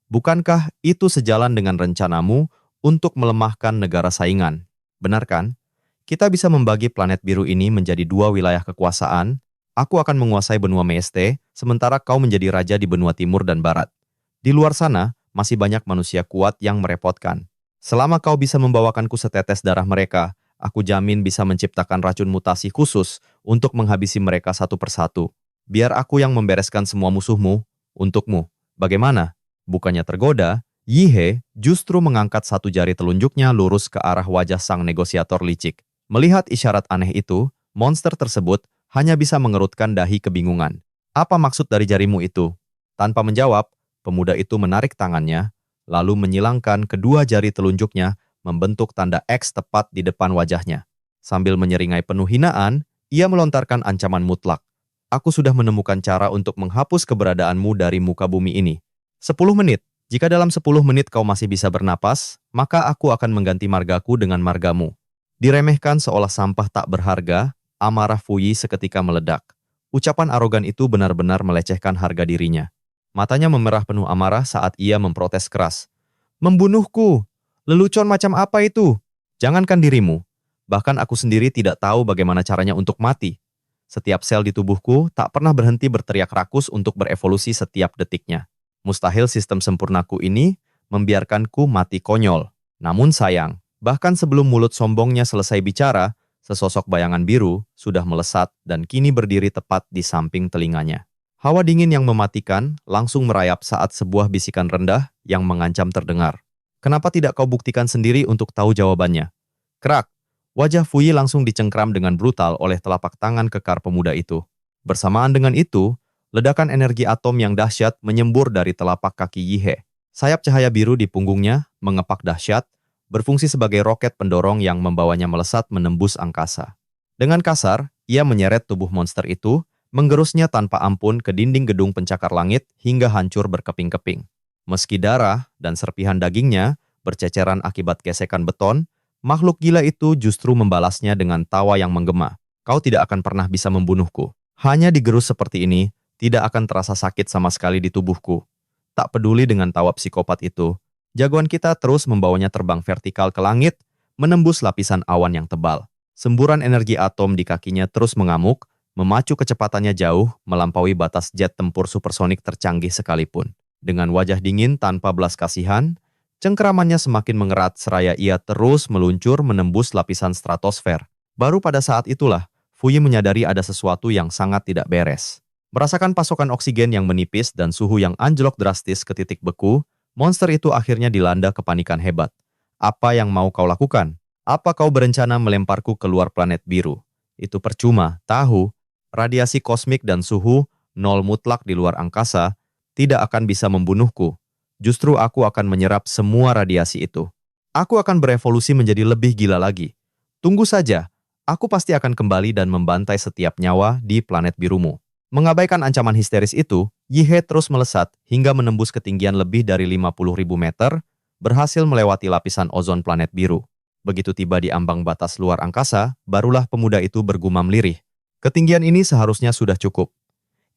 Bukankah itu sejalan dengan rencanamu untuk melemahkan negara saingan? Benar kan? Kita bisa membagi planet biru ini menjadi dua wilayah kekuasaan. Aku akan menguasai benua Maiste, sementara kau menjadi raja di benua timur dan barat. Di luar sana, masih banyak manusia kuat yang merepotkan. Selama kau bisa membawakanku setetes darah mereka, aku jamin bisa menciptakan racun mutasi khusus untuk menghabisi mereka satu persatu. Biar aku yang membereskan semua musuhmu, untukmu. Bagaimana? Bukannya tergoda, Yihe justru mengangkat satu jari telunjuknya lurus ke arah wajah sang negosiator licik. Melihat isyarat aneh itu, monster tersebut hanya bisa mengerutkan dahi kebingungan. Apa maksud dari jarimu itu? Tanpa menjawab, pemuda itu menarik tangannya, lalu menyilangkan kedua jari telunjuknya membentuk tanda X tepat di depan wajahnya. Sambil menyeringai penuh hinaan, ia melontarkan ancaman mutlak. Aku sudah menemukan cara untuk menghapus keberadaanmu dari muka bumi ini. 10 menit. Jika dalam 10 menit kau masih bisa bernapas, maka aku akan mengganti margaku dengan margamu. Diremehkan seolah sampah tak berharga, amarah Fuyi seketika meledak. Ucapan arogan itu benar-benar melecehkan harga dirinya. Matanya memerah penuh amarah saat ia memprotes keras. Membunuhku! Lelucon macam apa itu? Jangankan dirimu, bahkan aku sendiri tidak tahu bagaimana caranya untuk mati. Setiap sel di tubuhku tak pernah berhenti berteriak rakus untuk berevolusi setiap detiknya. Mustahil sistem sempurnaku ini membiarkanku mati konyol. Namun sayang, bahkan sebelum mulut sombongnya selesai bicara, sesosok bayangan biru sudah melesat dan kini berdiri tepat di samping telinganya. Hawa dingin yang mematikan langsung merayap saat sebuah bisikan rendah yang mengancam terdengar. Kenapa tidak kau buktikan sendiri untuk tahu jawabannya? Krak, wajah Fuyi langsung dicengkram dengan brutal oleh telapak tangan kekar pemuda itu. Bersamaan dengan itu, ledakan energi atom yang dahsyat menyembur dari telapak kaki Yihe. Sayap cahaya biru di punggungnya mengepak dahsyat, berfungsi sebagai roket pendorong yang membawanya melesat menembus angkasa. Dengan kasar, ia menyeret tubuh monster itu, menggerusnya tanpa ampun ke dinding gedung pencakar langit hingga hancur berkeping-keping. Meski darah dan serpihan dagingnya berceceran akibat gesekan beton, makhluk gila itu justru membalasnya dengan tawa yang menggema. Kau tidak akan pernah bisa membunuhku. Hanya digerus seperti ini, tidak akan terasa sakit sama sekali di tubuhku. Tak peduli dengan tawa psikopat itu, jagoan kita terus membawanya terbang vertikal ke langit, menembus lapisan awan yang tebal. Semburan energi atom di kakinya terus mengamuk, memacu kecepatannya jauh melampaui batas jet tempur supersonik tercanggih sekalipun. Dengan wajah dingin tanpa belas kasihan, cengkeramannya semakin mengerat seraya ia terus meluncur menembus lapisan stratosfer. Baru pada saat itulah, Fuyi menyadari ada sesuatu yang sangat tidak beres. Merasakan pasokan oksigen yang menipis dan suhu yang anjlok drastis ke titik beku, monster itu akhirnya dilanda kepanikan hebat. Apa yang mau kau lakukan? Apa kau berencana melemparku keluar planet biru? Itu percuma, tahu. Radiasi kosmik dan suhu nol mutlak di luar angkasa tidak akan bisa membunuhku. Justru aku akan menyerap semua radiasi itu. Aku akan berevolusi menjadi lebih gila lagi. Tunggu saja, aku pasti akan kembali dan membantai setiap nyawa di planet birumu. Mengabaikan ancaman histeris itu, Yihe terus melesat hingga menembus ketinggian lebih dari 50.000 meter, berhasil melewati lapisan ozon planet biru. Begitu tiba di ambang batas luar angkasa, barulah pemuda itu bergumam lirih. Ketinggian ini seharusnya sudah cukup.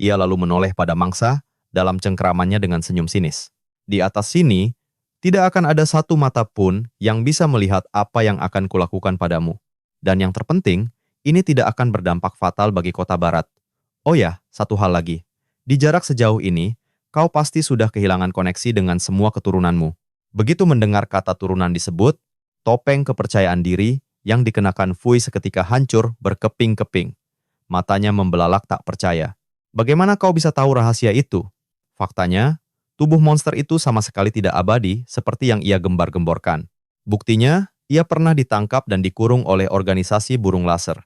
Ia lalu menoleh pada mangsa, dalam cengkeramannya dengan senyum sinis. Di atas sini, tidak akan ada satu mata pun yang bisa melihat apa yang akan kulakukan padamu. Dan yang terpenting, ini tidak akan berdampak fatal bagi kota barat. Oh ya, satu hal lagi. Di jarak sejauh ini, kau pasti sudah kehilangan koneksi dengan semua keturunanmu. Begitu mendengar kata turunan disebut, topeng kepercayaan diri yang dikenakan Fui seketika hancur berkeping-keping. Matanya membelalak tak percaya. Bagaimana kau bisa tahu rahasia itu? Faktanya, tubuh monster itu sama sekali tidak abadi seperti yang ia gembar-gemborkan. Buktinya, ia pernah ditangkap dan dikurung oleh organisasi burung laser.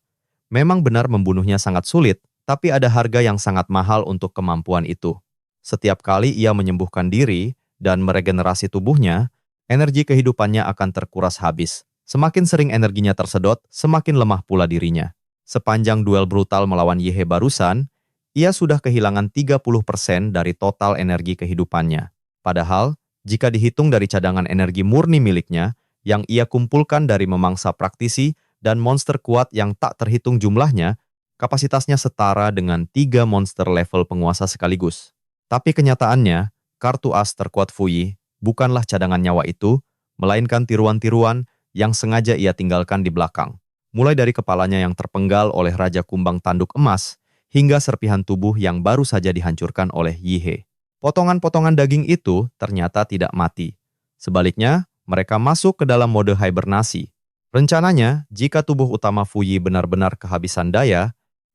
Memang benar membunuhnya sangat sulit, tapi ada harga yang sangat mahal untuk kemampuan itu. Setiap kali ia menyembuhkan diri dan meregenerasi tubuhnya, energi kehidupannya akan terkuras habis. Semakin sering energinya tersedot, semakin lemah pula dirinya. Sepanjang duel brutal melawan Yehe barusan, ia sudah kehilangan 30% dari total energi kehidupannya. Padahal, jika dihitung dari cadangan energi murni miliknya, yang ia kumpulkan dari memangsa praktisi dan monster kuat yang tak terhitung jumlahnya, kapasitasnya setara dengan 3 monster level penguasa sekaligus. Tapi kenyataannya, kartu as terkuat Fuyi bukanlah cadangan nyawa itu, melainkan tiruan-tiruan yang sengaja ia tinggalkan di belakang. Mulai dari kepalanya yang terpenggal oleh Raja Kumbang Tanduk Emas, hingga serpihan tubuh yang baru saja dihancurkan oleh Yihe. Potongan-potongan daging itu ternyata tidak mati. Sebaliknya, mereka masuk ke dalam mode hibernasi. Rencananya, jika tubuh utama Fuyi benar-benar kehabisan daya,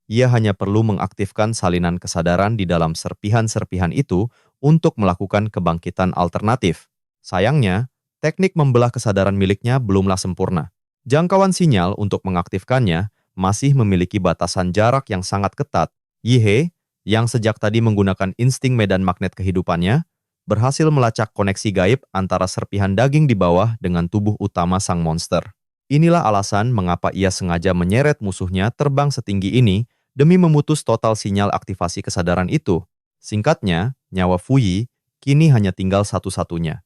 ia hanya perlu mengaktifkan salinan kesadaran di dalam serpihan-serpihan itu untuk melakukan kebangkitan alternatif. Sayangnya, teknik membelah kesadaran miliknya belumlah sempurna. Jangkauan sinyal untuk mengaktifkannya masih memiliki batasan jarak yang sangat ketat. Yihe, yang sejak tadi menggunakan insting medan magnet kehidupannya, berhasil melacak koneksi gaib antara serpihan daging di bawah dengan tubuh utama sang monster. Inilah alasan mengapa ia sengaja menyeret musuhnya terbang setinggi ini demi memutus total sinyal aktivasi kesadaran itu. Singkatnya, nyawa Fuyi kini hanya tinggal satu-satunya.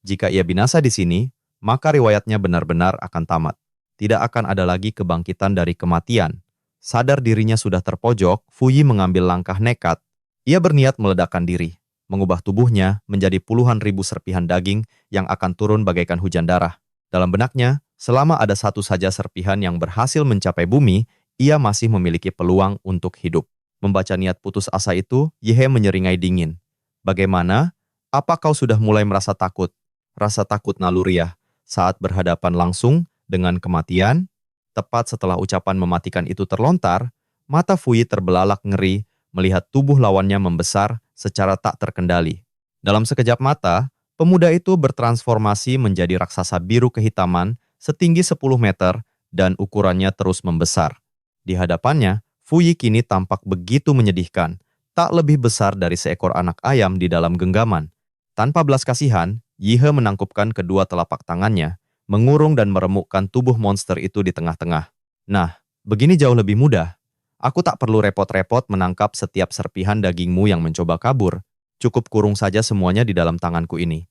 Jika ia binasa di sini, maka riwayatnya benar-benar akan tamat. Tidak akan ada lagi kebangkitan dari kematian. Sadar dirinya sudah terpojok, Fuyi mengambil langkah nekat. Ia berniat meledakkan diri, mengubah tubuhnya menjadi puluhan ribu serpihan daging yang akan turun bagaikan hujan darah. Dalam benaknya, selama ada satu saja serpihan yang berhasil mencapai bumi, ia masih memiliki peluang untuk hidup. Membaca niat putus asa itu, Yehe menyeringai dingin. Bagaimana? Apa kau sudah mulai merasa takut? Rasa takut naluriah saat berhadapan langsung dengan kematian? Tepat setelah ucapan mematikan itu terlontar, mata Fuyi terbelalak ngeri melihat tubuh lawannya membesar secara tak terkendali. Dalam sekejap mata, pemuda itu bertransformasi menjadi raksasa biru kehitaman setinggi 10 meter dan ukurannya terus membesar. Di hadapannya, Fuyi kini tampak begitu menyedihkan, tak lebih besar dari seekor anak ayam di dalam genggaman. Tanpa belas kasihan, Yihe menangkupkan kedua telapak tangannya, mengurung dan meremukkan tubuh monster itu di tengah-tengah. Nah, begini jauh lebih mudah. Aku tak perlu repot-repot menangkap setiap serpihan dagingmu yang mencoba kabur. Cukup kurung saja semuanya di dalam tanganku ini.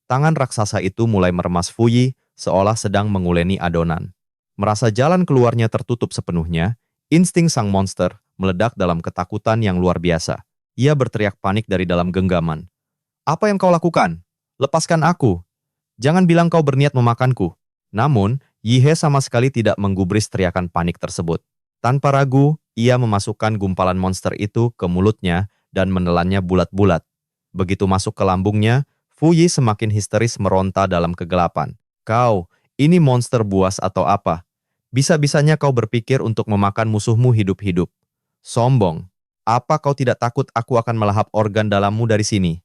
Tangan raksasa itu mulai meremas Fuyi, seolah sedang menguleni adonan. Merasa jalan keluarnya tertutup sepenuhnya, insting sang monster meledak dalam ketakutan yang luar biasa. Ia berteriak panik dari dalam genggaman. Apa yang kau lakukan? Lepaskan aku. Jangan bilang kau berniat memakanku. Namun, Yihe sama sekali tidak menggubris teriakan panik tersebut. Tanpa ragu, ia memasukkan gumpalan monster itu ke mulutnya dan menelannya bulat-bulat. Begitu masuk ke lambungnya, Fuyi semakin histeris meronta dalam kegelapan. Kau, ini monster buas atau apa? Bisa-bisanya kau berpikir untuk memakan musuhmu hidup-hidup. Sombong. Apa kau tidak takut aku akan melahap organ dalammu dari sini?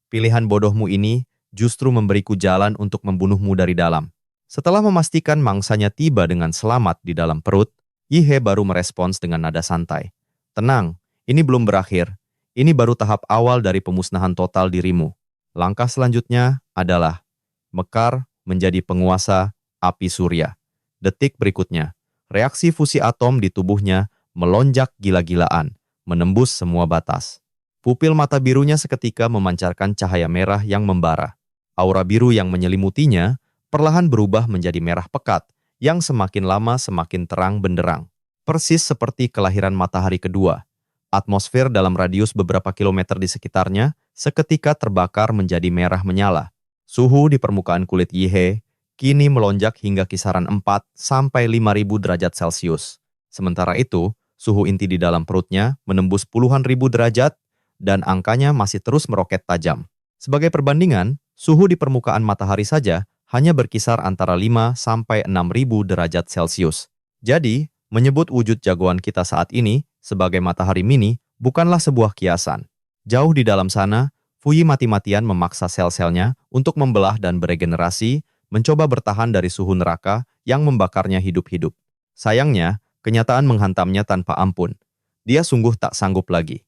Pilihan bodohmu ini justru memberiku jalan untuk membunuhmu dari dalam. Setelah memastikan mangsanya tiba dengan selamat di dalam perut, Yihe baru merespons dengan nada santai. Tenang, ini belum berakhir. Ini baru tahap awal dari pemusnahan total dirimu. Langkah selanjutnya adalah mekar menjadi penguasa api surya. Detik berikutnya, reaksi fusi atom di tubuhnya melonjak gila-gilaan, menembus semua batas. Pupil mata birunya seketika memancarkan cahaya merah yang membara. Aura biru yang menyelimutinya perlahan berubah menjadi merah pekat, yang semakin lama semakin terang benderang. Persis seperti kelahiran matahari kedua. Atmosfer dalam radius beberapa kilometer di sekitarnya seketika terbakar menjadi merah menyala. Suhu di permukaan kulit Yihe kini melonjak hingga kisaran 4-5.000 derajat Celcius. Sementara itu, suhu inti di dalam perutnya menembus puluhan ribu derajat dan angkanya masih terus meroket tajam. Sebagai perbandingan, suhu di permukaan matahari saja hanya berkisar antara 5 sampai 6.000 derajat Celcius. Jadi, menyebut wujud jagoan kita saat ini sebagai matahari mini bukanlah sebuah kiasan. Jauh di dalam sana, Fuyi mati-matian memaksa sel-selnya untuk membelah dan beregenerasi, mencoba bertahan dari suhu neraka yang membakarnya hidup-hidup. Sayangnya, kenyataan menghantamnya tanpa ampun. Dia sungguh tak sanggup lagi.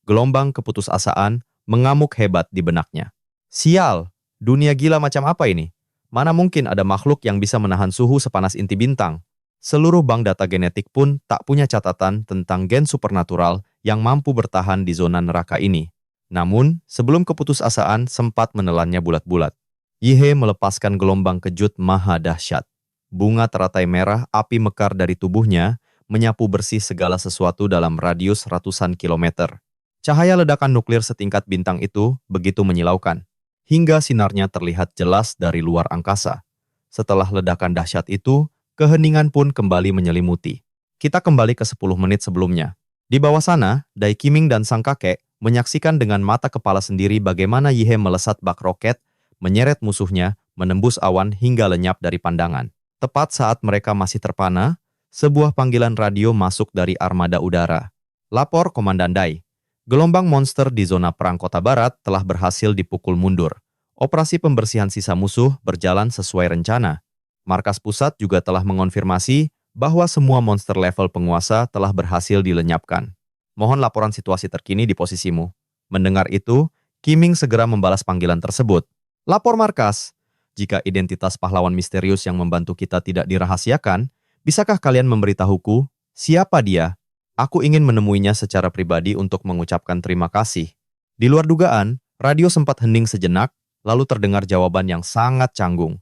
Gelombang keputusasaan mengamuk hebat di benaknya. Sial, dunia gila macam apa ini? Mana mungkin ada makhluk yang bisa menahan suhu sepanas inti bintang? Seluruh bank data genetik pun tak punya catatan tentang gen supernatural yang mampu bertahan di zona neraka ini. Namun, sebelum keputusasaan sempat menelannya bulat-bulat, Yihe melepaskan gelombang kejut maha dahsyat. Bunga teratai merah api mekar dari tubuhnya menyapu bersih segala sesuatu dalam radius ratusan kilometer. Cahaya ledakan nuklir setingkat bintang itu begitu menyilaukan, hingga sinarnya terlihat jelas dari luar angkasa. Setelah ledakan dahsyat itu, keheningan pun kembali menyelimuti. Kita kembali ke 10 menit sebelumnya. Di bawah sana, Dai Qiming dan sang kakek menyaksikan dengan mata kepala sendiri bagaimana Yihe melesat bak roket, menyeret musuhnya, menembus awan hingga lenyap dari pandangan. Tepat saat mereka masih terpana, sebuah panggilan radio masuk dari armada udara. Lapor Komandan Dai. Gelombang monster di zona perang kota barat telah berhasil dipukul mundur. Operasi pembersihan sisa musuh berjalan sesuai rencana. Markas pusat juga telah mengonfirmasi bahwa semua monster level penguasa telah berhasil dilenyapkan. Mohon laporan situasi terkini di posisimu. Mendengar itu, Qiming segera membalas panggilan tersebut. Lapor markas. Jika identitas pahlawan misterius yang membantu kita tidak dirahasiakan, bisakah kalian memberitahuku siapa dia? Aku ingin menemuinya secara pribadi untuk mengucapkan terima kasih. Di luar dugaan, radio sempat hening sejenak, lalu terdengar jawaban yang sangat canggung.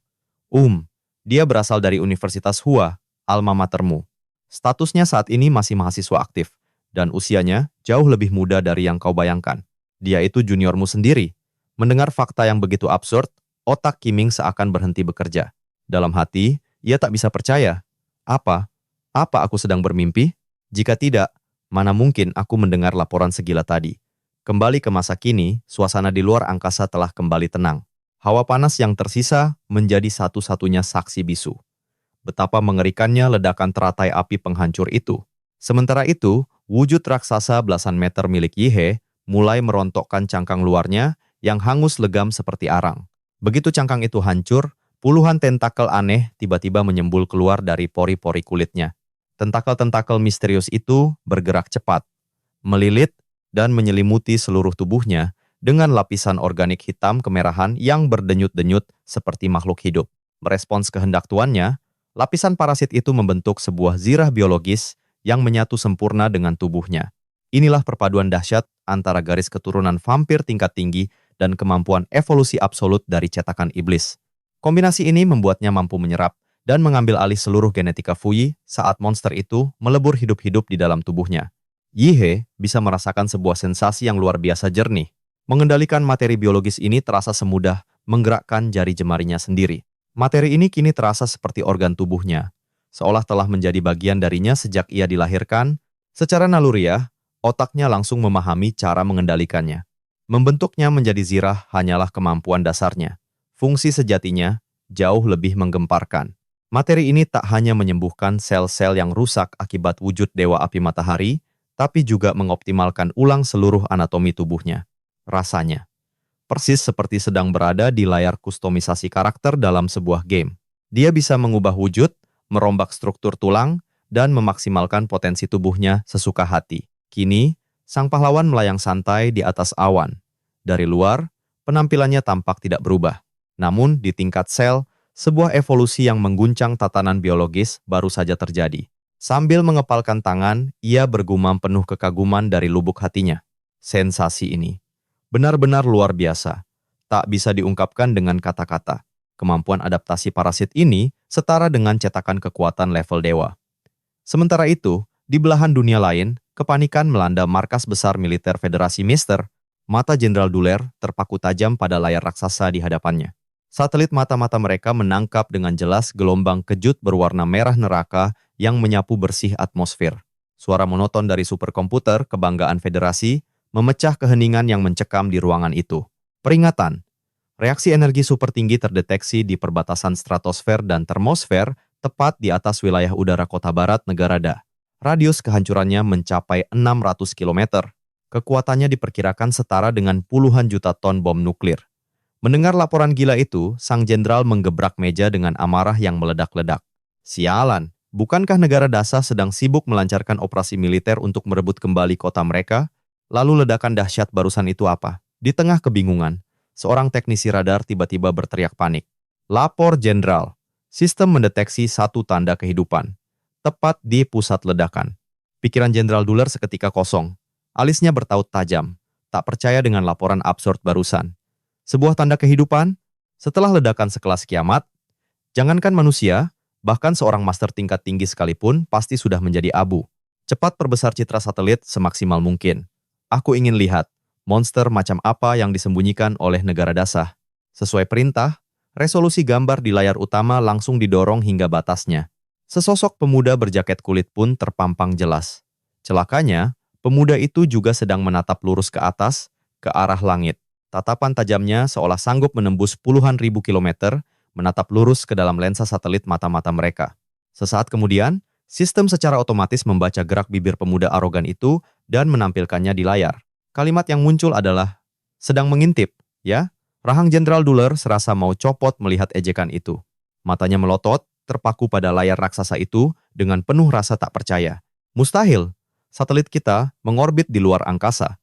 Dia berasal dari Universitas Hua, alma matermu. Statusnya saat ini masih mahasiswa aktif, dan usianya jauh lebih muda dari yang kau bayangkan. Dia itu juniormu sendiri. Mendengar fakta yang begitu absurd, otak Qiming seakan berhenti bekerja. Dalam hati, ia tak bisa percaya. Apa aku sedang bermimpi? Jika tidak, mana mungkin aku mendengar laporan segila tadi. Kembali ke masa kini, suasana di luar angkasa telah kembali tenang. Hawa panas yang tersisa menjadi satu-satunya saksi bisu. Betapa mengerikannya ledakan teratai api penghancur itu. Sementara itu, wujud raksasa belasan meter milik Yihe mulai merontokkan cangkang luarnya yang hangus legam seperti arang. Begitu cangkang itu hancur, puluhan tentakel aneh tiba-tiba menyembul keluar dari pori-pori kulitnya. Tentakel-tentakel misterius itu bergerak cepat, melilit, dan menyelimuti seluruh tubuhnya dengan lapisan organik hitam kemerahan yang berdenyut-denyut seperti makhluk hidup. Merespons kehendak tuannya, lapisan parasit itu membentuk sebuah zirah biologis yang menyatu sempurna dengan tubuhnya. Inilah perpaduan dahsyat antara garis keturunan vampir tingkat tinggi dan kemampuan evolusi absolut dari cetakan iblis. Kombinasi ini membuatnya mampu menyerap dan mengambil alih seluruh genetika Fuyi saat monster itu melebur hidup-hidup di dalam tubuhnya. Yihe bisa merasakan sebuah sensasi yang luar biasa jernih. Mengendalikan materi biologis ini terasa semudah menggerakkan jari jemarinya sendiri. Materi ini kini terasa seperti organ tubuhnya, seolah telah menjadi bagian darinya sejak ia dilahirkan. Secara naluriah, otaknya langsung memahami cara mengendalikannya. Membentuknya menjadi zirah hanyalah kemampuan dasarnya. Fungsi sejatinya jauh lebih menggemparkan. Materi ini tak hanya menyembuhkan sel-sel yang rusak akibat wujud dewa api matahari, tapi juga mengoptimalkan ulang seluruh anatomi tubuhnya. Rasanya persis seperti sedang berada di layar kustomisasi karakter dalam sebuah game. Dia bisa mengubah wujud, merombak struktur tulang, dan memaksimalkan potensi tubuhnya sesuka hati. Kini, sang pahlawan melayang santai di atas awan. Dari luar, penampilannya tampak tidak berubah. Namun, di tingkat sel, sebuah evolusi yang mengguncang tatanan biologis baru saja terjadi. Sambil mengepalkan tangan, ia bergumam penuh kekaguman dari lubuk hatinya. Sensasi ini benar-benar luar biasa. Tak bisa diungkapkan dengan kata-kata. Kemampuan adaptasi parasit ini setara dengan cetakan kekuatan level dewa. Sementara itu, di belahan dunia lain, kepanikan melanda markas besar militer Federasi Mister. Mata Jenderal Duller terpaku tajam pada layar raksasa di hadapannya. Satelit mata-mata mereka menangkap dengan jelas gelombang kejut berwarna merah neraka yang menyapu bersih atmosfer. Suara monoton dari superkomputer kebanggaan Federasi memecah keheningan yang mencekam di ruangan itu. Peringatan. Reaksi energi super tinggi terdeteksi di perbatasan stratosfer dan termosfer tepat di atas wilayah udara kota barat negara Da. Radius kehancurannya mencapai 600 km. Kekuatannya diperkirakan setara dengan puluhan juta ton bom nuklir. Mendengar laporan gila itu, sang jenderal menggebrak meja dengan amarah yang meledak-ledak. Sialan, bukankah negara Dasa sedang sibuk melancarkan operasi militer untuk merebut kembali kota mereka? Lalu ledakan dahsyat barusan itu apa? Di tengah kebingungan, seorang teknisi radar tiba-tiba berteriak panik. Lapor jenderal, sistem mendeteksi satu tanda kehidupan. Tepat di pusat ledakan. Pikiran Jenderal Duller seketika kosong. Alisnya bertaut tajam, tak percaya dengan laporan absurd barusan. Sebuah tanda kehidupan? Setelah ledakan sekelas kiamat, jangankan manusia, bahkan seorang master tingkat tinggi sekalipun pasti sudah menjadi abu. Cepat perbesar citra satelit semaksimal mungkin. Aku ingin lihat monster macam apa yang disembunyikan oleh negara Dasa. Sesuai perintah, resolusi gambar di layar utama langsung didorong hingga batasnya. Sesosok pemuda berjaket kulit pun terpampang jelas. Celakanya, pemuda itu juga sedang menatap lurus ke atas, ke arah langit. Tatapan tajamnya seolah sanggup menembus puluhan ribu kilometer, menatap lurus ke dalam lensa satelit mata-mata mereka. Sesaat kemudian, sistem secara otomatis membaca gerak bibir pemuda arogan itu dan menampilkannya di layar. Kalimat yang muncul adalah, sedang mengintip, ya? Rahang Jenderal Duller serasa mau copot melihat ejekan itu. Matanya melotot, terpaku pada layar raksasa itu dengan penuh rasa tak percaya. Mustahil, satelit kita mengorbit di luar angkasa.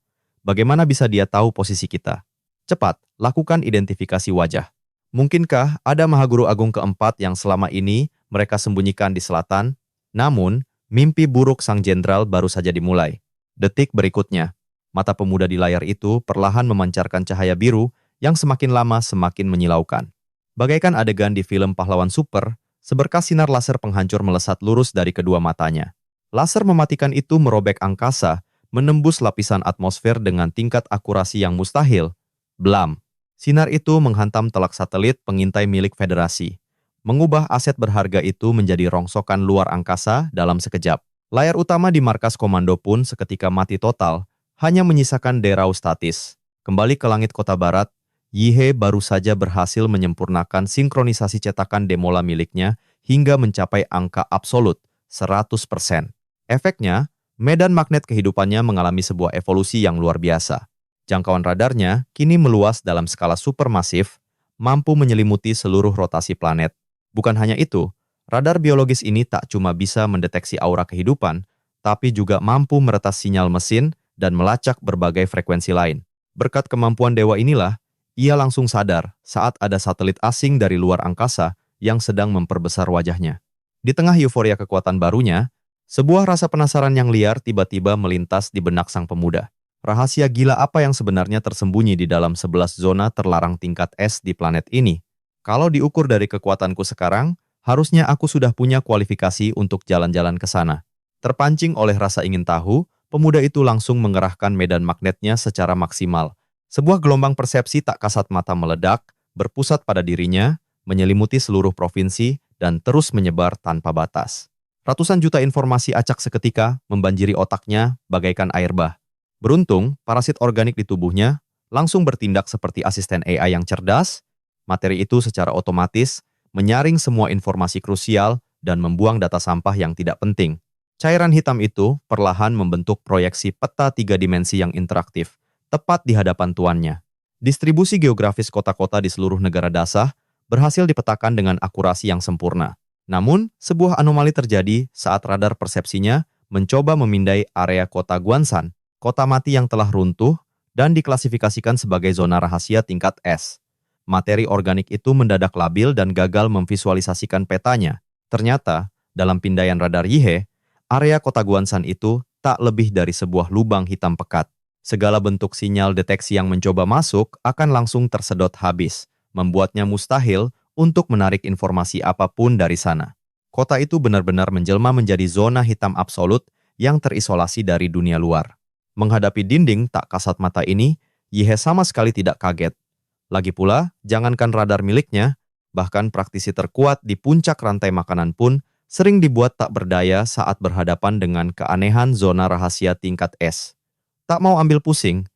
Bagaimana bisa dia tahu posisi kita? Cepat, lakukan identifikasi wajah. Mungkinkah ada Mahaguru Agung keempat yang selama ini mereka sembunyikan di selatan? Namun, mimpi buruk sang jenderal baru saja dimulai. Detik berikutnya, mata pemuda di layar itu perlahan memancarkan cahaya biru yang semakin lama semakin menyilaukan. Bagaikan adegan di film pahlawan super, seberkas sinar laser penghancur melesat lurus dari kedua matanya. Laser mematikan itu merobek angkasa, menembus lapisan atmosfer dengan tingkat akurasi yang mustahil. Blam! Sinar itu menghantam telak satelit pengintai milik Federasi, mengubah aset berharga itu menjadi rongsokan luar angkasa dalam sekejap. Layar utama di markas komando pun seketika mati total, hanya menyisakan derau statis. Kembali ke langit kota barat, Yihe baru saja berhasil menyempurnakan sinkronisasi cetakan demola miliknya hingga mencapai angka absolut, 100%. Efeknya, medan magnet kehidupannya mengalami sebuah evolusi yang luar biasa. Jangkauan radarnya kini meluas dalam skala supermasif, mampu menyelimuti seluruh rotasi planet. Bukan hanya itu, radar biologis ini tak cuma bisa mendeteksi aura kehidupan, tapi juga mampu meretas sinyal mesin dan melacak berbagai frekuensi lain. Berkat kemampuan dewa inilah, ia langsung sadar saat ada satelit asing dari luar angkasa yang sedang memperbesar wajahnya. Di tengah euforia kekuatan barunya, sebuah rasa penasaran yang liar tiba-tiba melintas di benak sang pemuda. Rahasia gila apa yang sebenarnya tersembunyi di dalam 11 zona terlarang tingkat es di planet ini? Kalau diukur dari kekuatanku sekarang, harusnya aku sudah punya kualifikasi untuk jalan-jalan ke sana. Terpancing oleh rasa ingin tahu, pemuda itu langsung mengerahkan medan magnetnya secara maksimal. Sebuah gelombang persepsi tak kasat mata meledak, berpusat pada dirinya, menyelimuti seluruh provinsi, dan terus menyebar tanpa batas. Ratusan juta informasi acak seketika membanjiri otaknya bagaikan air bah. Beruntung, parasit organik di tubuhnya langsung bertindak seperti asisten AI yang cerdas. Materi itu secara otomatis menyaring semua informasi krusial dan membuang data sampah yang tidak penting. Cairan hitam itu perlahan membentuk proyeksi peta 3 dimensi yang interaktif, tepat di hadapan tuannya. Distribusi geografis kota-kota di seluruh negara Dasa berhasil dipetakan dengan akurasi yang sempurna. Namun, sebuah anomali terjadi saat radar persepsinya mencoba memindai area kota Guansan, kota mati yang telah runtuh dan diklasifikasikan sebagai zona rahasia tingkat S. Materi organik itu mendadak labil dan gagal memvisualisasikan petanya. Ternyata, dalam pindaian radar Yihe, area kota Guansan itu tak lebih dari sebuah lubang hitam pekat. Segala bentuk sinyal deteksi yang mencoba masuk akan langsung tersedot habis, membuatnya mustahil untuk menarik informasi apapun dari sana. Kota itu benar-benar menjelma menjadi zona hitam absolut yang terisolasi dari dunia luar. Menghadapi dinding tak kasat mata ini, Yihe sama sekali tidak kaget. Lagi pula, jangankan radar miliknya, bahkan praktisi terkuat di puncak rantai makanan pun sering dibuat tak berdaya saat berhadapan dengan keanehan zona rahasia tingkat S. Tak mau ambil pusing,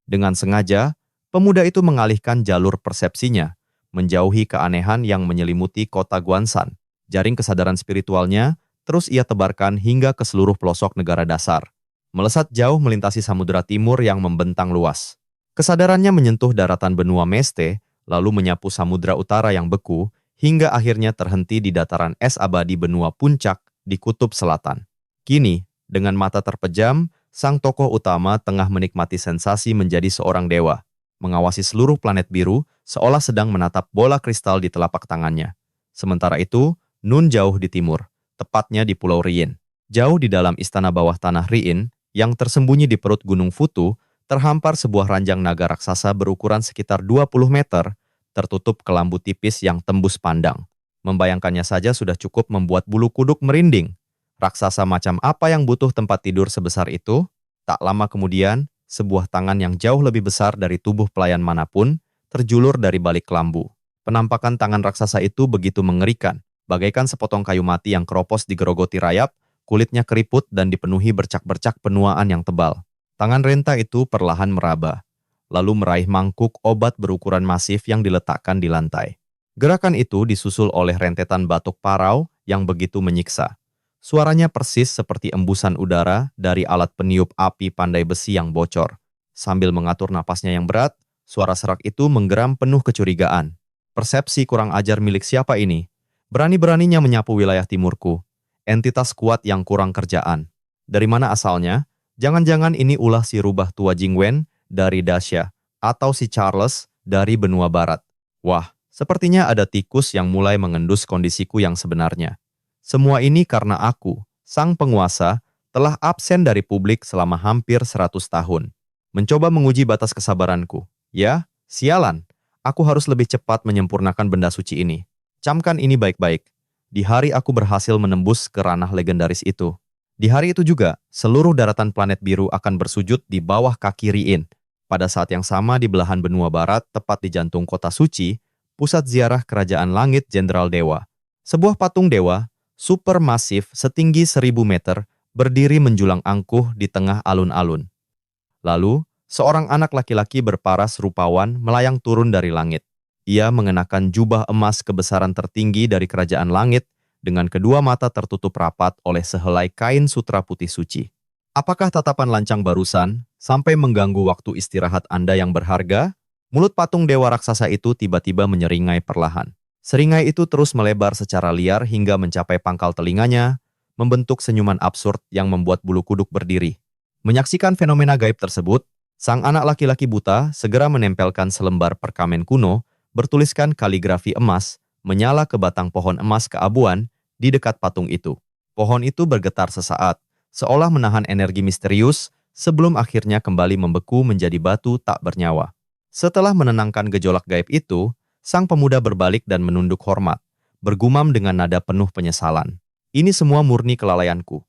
dengan sengaja, Pemuda itu mengalihkan jalur persepsinya, menjauhi keanehan yang menyelimuti kota Guansan. Jaring kesadaran spiritualnya terus ia tebarkan hingga ke seluruh pelosok negara dasar, melesat jauh melintasi Samudra Timur yang membentang luas. Kesadarannya menyentuh daratan benua Meste, lalu menyapu Samudra Utara yang beku, hingga akhirnya terhenti di dataran es abadi benua Puncak di Kutub Selatan. Kini, dengan mata terpejam, sang tokoh utama tengah menikmati sensasi menjadi seorang dewa, mengawasi seluruh planet biru seolah sedang menatap bola kristal di telapak tangannya. Sementara itu, Nun jauh di timur, tepatnya di Pulau Rien. Jauh di dalam istana bawah tanah Rien, yang tersembunyi di perut Gunung Futu, terhampar sebuah ranjang naga raksasa berukuran sekitar 20 meter, tertutup kelambu tipis yang tembus pandang. Membayangkannya saja sudah cukup membuat bulu kuduk merinding. Raksasa macam apa yang butuh tempat tidur sebesar itu? Tak lama kemudian, sebuah tangan yang jauh lebih besar dari tubuh pelayan manapun terjulur dari balik kelambu. Penampakan tangan raksasa itu begitu mengerikan, bagaikan sepotong kayu mati yang keropos digerogoti rayap, kulitnya keriput dan dipenuhi bercak-bercak penuaan yang tebal. Tangan renta itu perlahan meraba, lalu meraih mangkuk obat berukuran masif yang diletakkan di lantai. Gerakan itu disusul oleh rentetan batuk parau yang begitu menyiksa. Suaranya persis seperti embusan udara dari alat peniup api pandai besi yang bocor. Sambil mengatur napasnya yang berat, suara serak itu menggeram penuh kecurigaan. Persepsi kurang ajar milik siapa ini? Berani-beraninya menyapu wilayah timurku. Entitas kuat yang kurang kerjaan. Dari mana asalnya? Jangan-jangan ini ulah si rubah tua Jingwen dari Dacia, atau si Charles dari benua barat. Wah, sepertinya ada tikus yang mulai mengendus kondisiku yang sebenarnya. Semua ini karena aku, sang penguasa, telah absen dari publik selama hampir 100 tahun. Mencoba menguji batas kesabaranku. Ya, sialan. Aku harus lebih cepat menyempurnakan benda suci ini. Camkan ini baik-baik. Di hari aku berhasil menembus ke ranah legendaris itu. Di hari itu juga, seluruh daratan planet biru akan bersujud di bawah kaki Rien. Pada saat yang sama di belahan benua barat, tepat di jantung kota suci, pusat ziarah kerajaan langit Jenderal Dewa. Sebuah patung dewa, supermasif setinggi 1000 meter, berdiri menjulang angkuh di tengah alun-alun. Lalu, seorang anak laki-laki berparas rupawan melayang turun dari langit. Ia mengenakan jubah emas kebesaran tertinggi dari kerajaan langit, dengan kedua mata tertutup rapat oleh sehelai kain sutra putih suci. Apakah tatapan lancang barusan sampai mengganggu waktu istirahat Anda yang berharga? Mulut patung dewa raksasa itu tiba-tiba menyeringai perlahan. Seringai itu terus melebar secara liar hingga mencapai pangkal telinganya, membentuk senyuman absurd yang membuat bulu kuduk berdiri. Menyaksikan fenomena gaib tersebut, sang anak laki-laki buta segera menempelkan selembar perkamen kuno, bertuliskan kaligrafi emas, menyala ke batang pohon emas keabuan, di dekat patung itu. Pohon itu bergetar sesaat, seolah menahan energi misterius, sebelum akhirnya kembali membeku menjadi batu tak bernyawa. Setelah menenangkan gejolak gaib itu, sang pemuda berbalik dan menunduk hormat, bergumam dengan nada penuh penyesalan. Ini semua murni kelalaianku.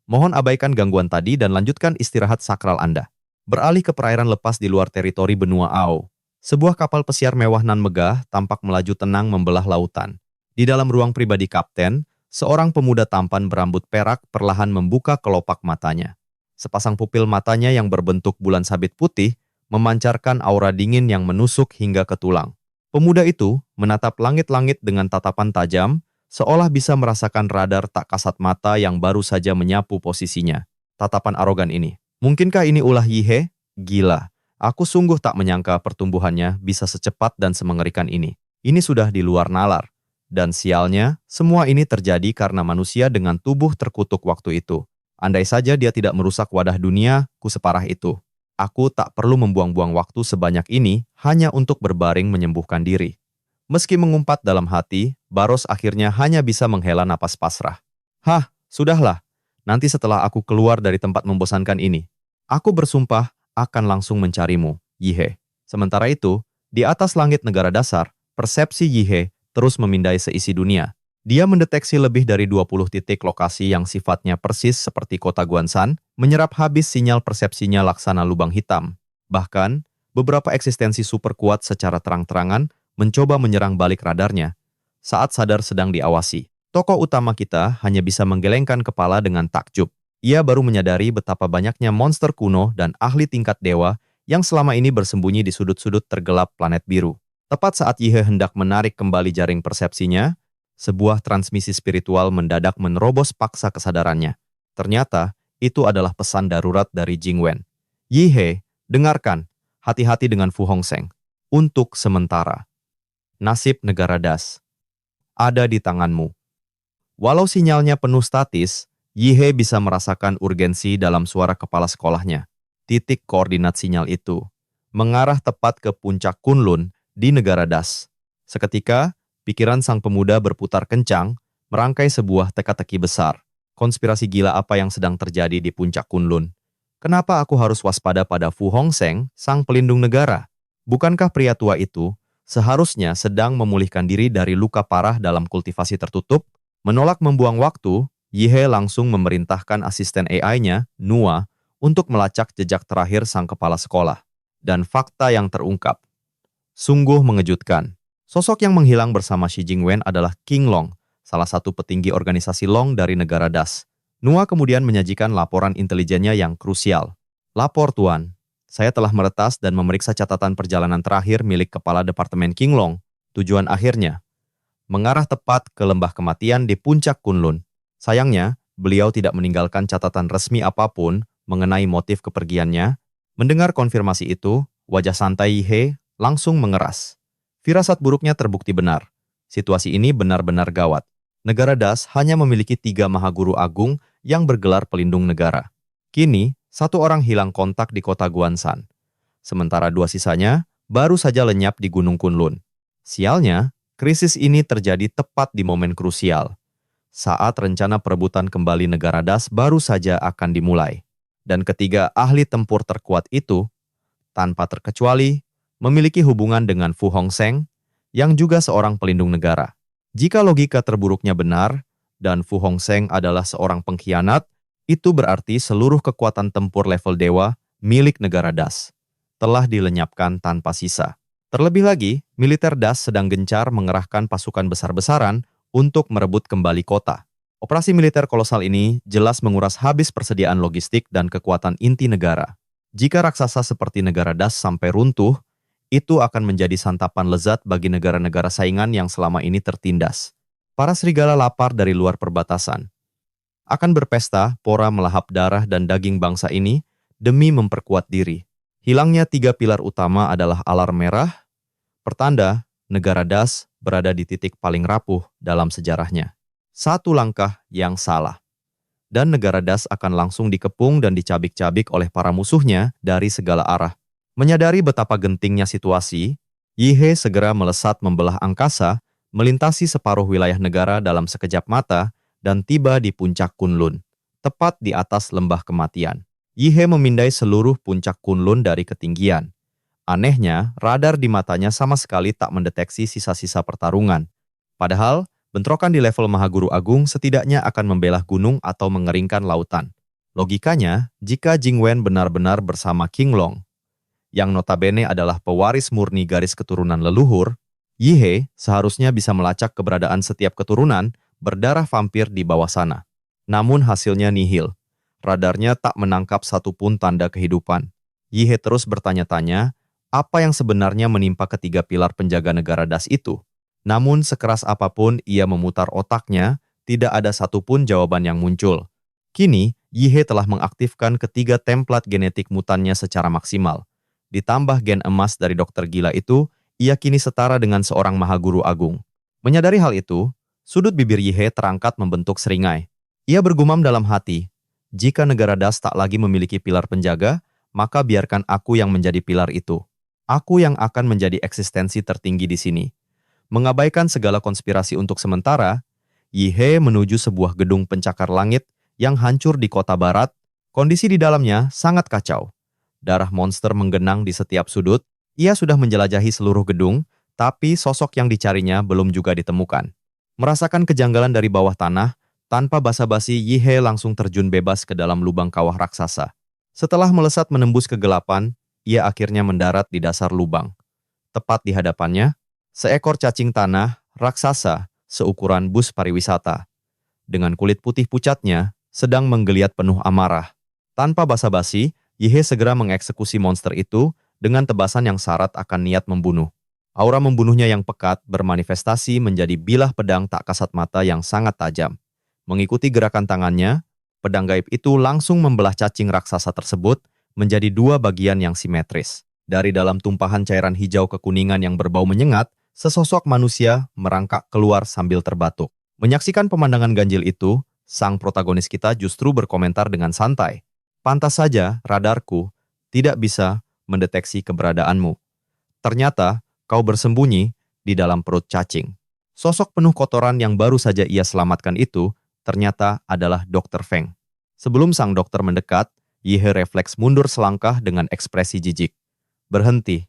Mohon abaikan gangguan tadi dan lanjutkan istirahat sakral Anda. Beralih ke perairan lepas di luar teritori benua Ao. Sebuah kapal pesiar mewah nan megah tampak melaju tenang membelah lautan. Di dalam ruang pribadi kapten, seorang pemuda tampan berambut perak perlahan membuka kelopak matanya. Sepasang pupil matanya yang berbentuk bulan sabit putih memancarkan aura dingin yang menusuk hingga ke tulang. Pemuda itu menatap langit-langit dengan tatapan tajam, seolah bisa merasakan radar tak kasat mata yang baru saja menyapu posisinya. Tatapan arogan ini. Mungkinkah ini ulah Yihe? Gila. Aku sungguh tak menyangka pertumbuhannya bisa secepat dan semengerikan ini. Ini sudah di luar nalar. Dan sialnya, semua ini terjadi karena manusia dengan tubuh terkutuk waktu itu. Andai saja dia tidak merusak wadah dunia, ku separah itu. Aku tak perlu membuang-buang waktu sebanyak ini hanya untuk berbaring menyembuhkan diri. Meski mengumpat dalam hati, Baros akhirnya hanya bisa menghela napas pasrah. Hah, sudahlah. Nanti setelah aku keluar dari tempat membosankan ini, aku bersumpah akan langsung mencarimu, Yihe. Sementara itu, di atas langit negara dasar, persepsi Yihe terus memindai seisi dunia. Dia mendeteksi lebih dari 20 titik lokasi yang sifatnya persis seperti kota Guansan, menyerap habis sinyal persepsinya laksana lubang hitam. Bahkan, beberapa eksistensi super kuat secara terang-terangan mencoba menyerang balik radarnya. Saat sadar sedang diawasi, tokoh utama kita hanya bisa menggelengkan kepala dengan takjub. Ia baru menyadari betapa banyaknya monster kuno dan ahli tingkat dewa yang selama ini bersembunyi di sudut-sudut tergelap planet biru. Tepat saat Yihe hendak menarik kembali jaring persepsinya, sebuah transmisi spiritual mendadak menerobos paksa kesadarannya. Ternyata, itu adalah pesan darurat dari Jingwen. Yihe, dengarkan, hati-hati dengan Fu Hongsheng. Untuk sementara, nasib negara Das ada di tanganmu. Walau sinyalnya penuh statis, Yihe bisa merasakan urgensi dalam suara kepala sekolahnya. Titik koordinat sinyal itu mengarah tepat ke puncak Kunlun di negara Das. Seketika, pikiran sang pemuda berputar kencang, merangkai sebuah teka-teki besar. Konspirasi gila apa yang sedang terjadi di puncak Kunlun? Kenapa aku harus waspada pada Fu Hongsheng, sang pelindung negara? Bukankah pria tua itu seharusnya sedang memulihkan diri dari luka parah dalam kultivasi tertutup? Menolak membuang waktu, Yihe langsung memerintahkan asisten AI-nya, Nua, untuk melacak jejak terakhir sang kepala sekolah. Dan fakta yang terungkap sungguh mengejutkan. Sosok yang menghilang bersama Xi Jingwen adalah King Long, salah satu petinggi organisasi Long dari negara Das. Nua kemudian menyajikan laporan intelijennya yang krusial. Lapor Tuan, saya telah meretas dan memeriksa catatan perjalanan terakhir milik Kepala Departemen King Long. Tujuan akhirnya mengarah tepat ke lembah kematian di puncak Kunlun. Sayangnya, beliau tidak meninggalkan catatan resmi apapun mengenai motif kepergiannya. Mendengar konfirmasi itu, wajah santai Yihe langsung mengeras. Firasat buruknya terbukti benar. Situasi ini benar-benar gawat. Negara Das hanya memiliki 3 mahaguru agung yang bergelar pelindung negara. Kini, 1 orang hilang kontak di kota Guansan. Sementara 2 sisanya baru saja lenyap di Gunung Kunlun. Sialnya, krisis ini terjadi tepat di momen krusial, saat rencana perebutan kembali negara Das baru saja akan dimulai. Dan ketiga ahli tempur terkuat itu, tanpa terkecuali, memiliki hubungan dengan Fu Hongsheng, yang juga seorang pelindung negara. Jika logika terburuknya benar, dan Fu Hongsheng adalah seorang pengkhianat, itu berarti seluruh kekuatan tempur level dewa milik negara Das telah dilenyapkan tanpa sisa. Terlebih lagi, militer Das sedang gencar mengerahkan pasukan besar-besaran untuk merebut kembali kota. Operasi militer kolosal ini jelas menguras habis persediaan logistik dan kekuatan inti negara. Jika raksasa seperti negara Das sampai runtuh, itu akan menjadi santapan lezat bagi negara-negara saingan yang selama ini tertindas. Para serigala lapar dari luar perbatasan akan berpesta, pora melahap darah dan daging bangsa ini demi memperkuat diri. Hilangnya 3 pilar utama adalah alarm merah, pertanda negara Das berada di titik paling rapuh dalam sejarahnya. 1 langkah yang salah, dan negara Das akan langsung dikepung dan dicabik-cabik oleh para musuhnya dari segala arah. Menyadari betapa gentingnya situasi, Yihe segera melesat membelah angkasa, melintasi separuh wilayah negara dalam sekejap mata, dan tiba di puncak Kunlun, tepat di atas lembah kematian. Yihe memindai seluruh puncak Kunlun dari ketinggian. Anehnya, radar di matanya sama sekali tak mendeteksi sisa-sisa pertarungan. Padahal, bentrokan di level Mahaguru Agung setidaknya akan membelah gunung atau mengeringkan lautan. Logikanya, jika Jingwen benar-benar bersama King Long, yang notabene adalah pewaris murni garis keturunan leluhur, Yihe seharusnya bisa melacak keberadaan setiap keturunan berdarah vampir di bawah sana. Namun hasilnya nihil. Radarnya tak menangkap satupun tanda kehidupan. Yihe terus bertanya-tanya, apa yang sebenarnya menimpa ketiga pilar penjaga negara Das itu? Namun sekeras apapun ia memutar otaknya, tidak ada satupun jawaban yang muncul. Kini, Yihe telah mengaktifkan ketiga template genetik mutannya secara maksimal. Ditambah gen emas dari dokter gila itu, ia kini setara dengan seorang mahaguru agung. Menyadari hal itu, sudut bibir Yihe terangkat membentuk seringai. Ia bergumam dalam hati, jika negara Das tak lagi memiliki pilar penjaga, maka biarkan aku yang menjadi pilar itu. Aku yang akan menjadi eksistensi tertinggi di sini. Mengabaikan segala konspirasi untuk sementara, Yihe menuju sebuah gedung pencakar langit yang hancur di kota barat. Kondisi di dalamnya sangat kacau. Darah monster menggenang di setiap sudut. Ia sudah menjelajahi seluruh gedung, tapi sosok yang dicarinya belum juga ditemukan. Merasakan kejanggalan dari bawah tanah, tanpa basa-basi Yihe langsung terjun bebas ke dalam lubang kawah raksasa. Setelah melesat menembus kegelapan, ia akhirnya mendarat di dasar lubang. Tepat di hadapannya, seekor cacing tanah raksasa seukuran bus pariwisata. Dengan kulit putih pucatnya, sedang menggeliat penuh amarah. Tanpa basa-basi, Yihe segera mengeksekusi monster itu dengan tebasan yang syarat akan niat membunuh. Aura membunuhnya yang pekat bermanifestasi menjadi bilah pedang tak kasat mata yang sangat tajam. Mengikuti gerakan tangannya, pedang gaib itu langsung membelah cacing raksasa tersebut menjadi dua bagian yang simetris. Dari dalam tumpahan cairan hijau kekuningan yang berbau menyengat, sesosok manusia merangkak keluar sambil terbatuk. Menyaksikan pemandangan ganjil itu, sang protagonis kita justru berkomentar dengan santai. Pantas saja radarku tidak bisa mendeteksi keberadaanmu. Ternyata kau bersembunyi di dalam perut cacing. Sosok penuh kotoran yang baru saja ia selamatkan itu ternyata adalah Dr. Feng. Sebelum sang dokter mendekat, Yihe refleks mundur selangkah dengan ekspresi jijik. Berhenti.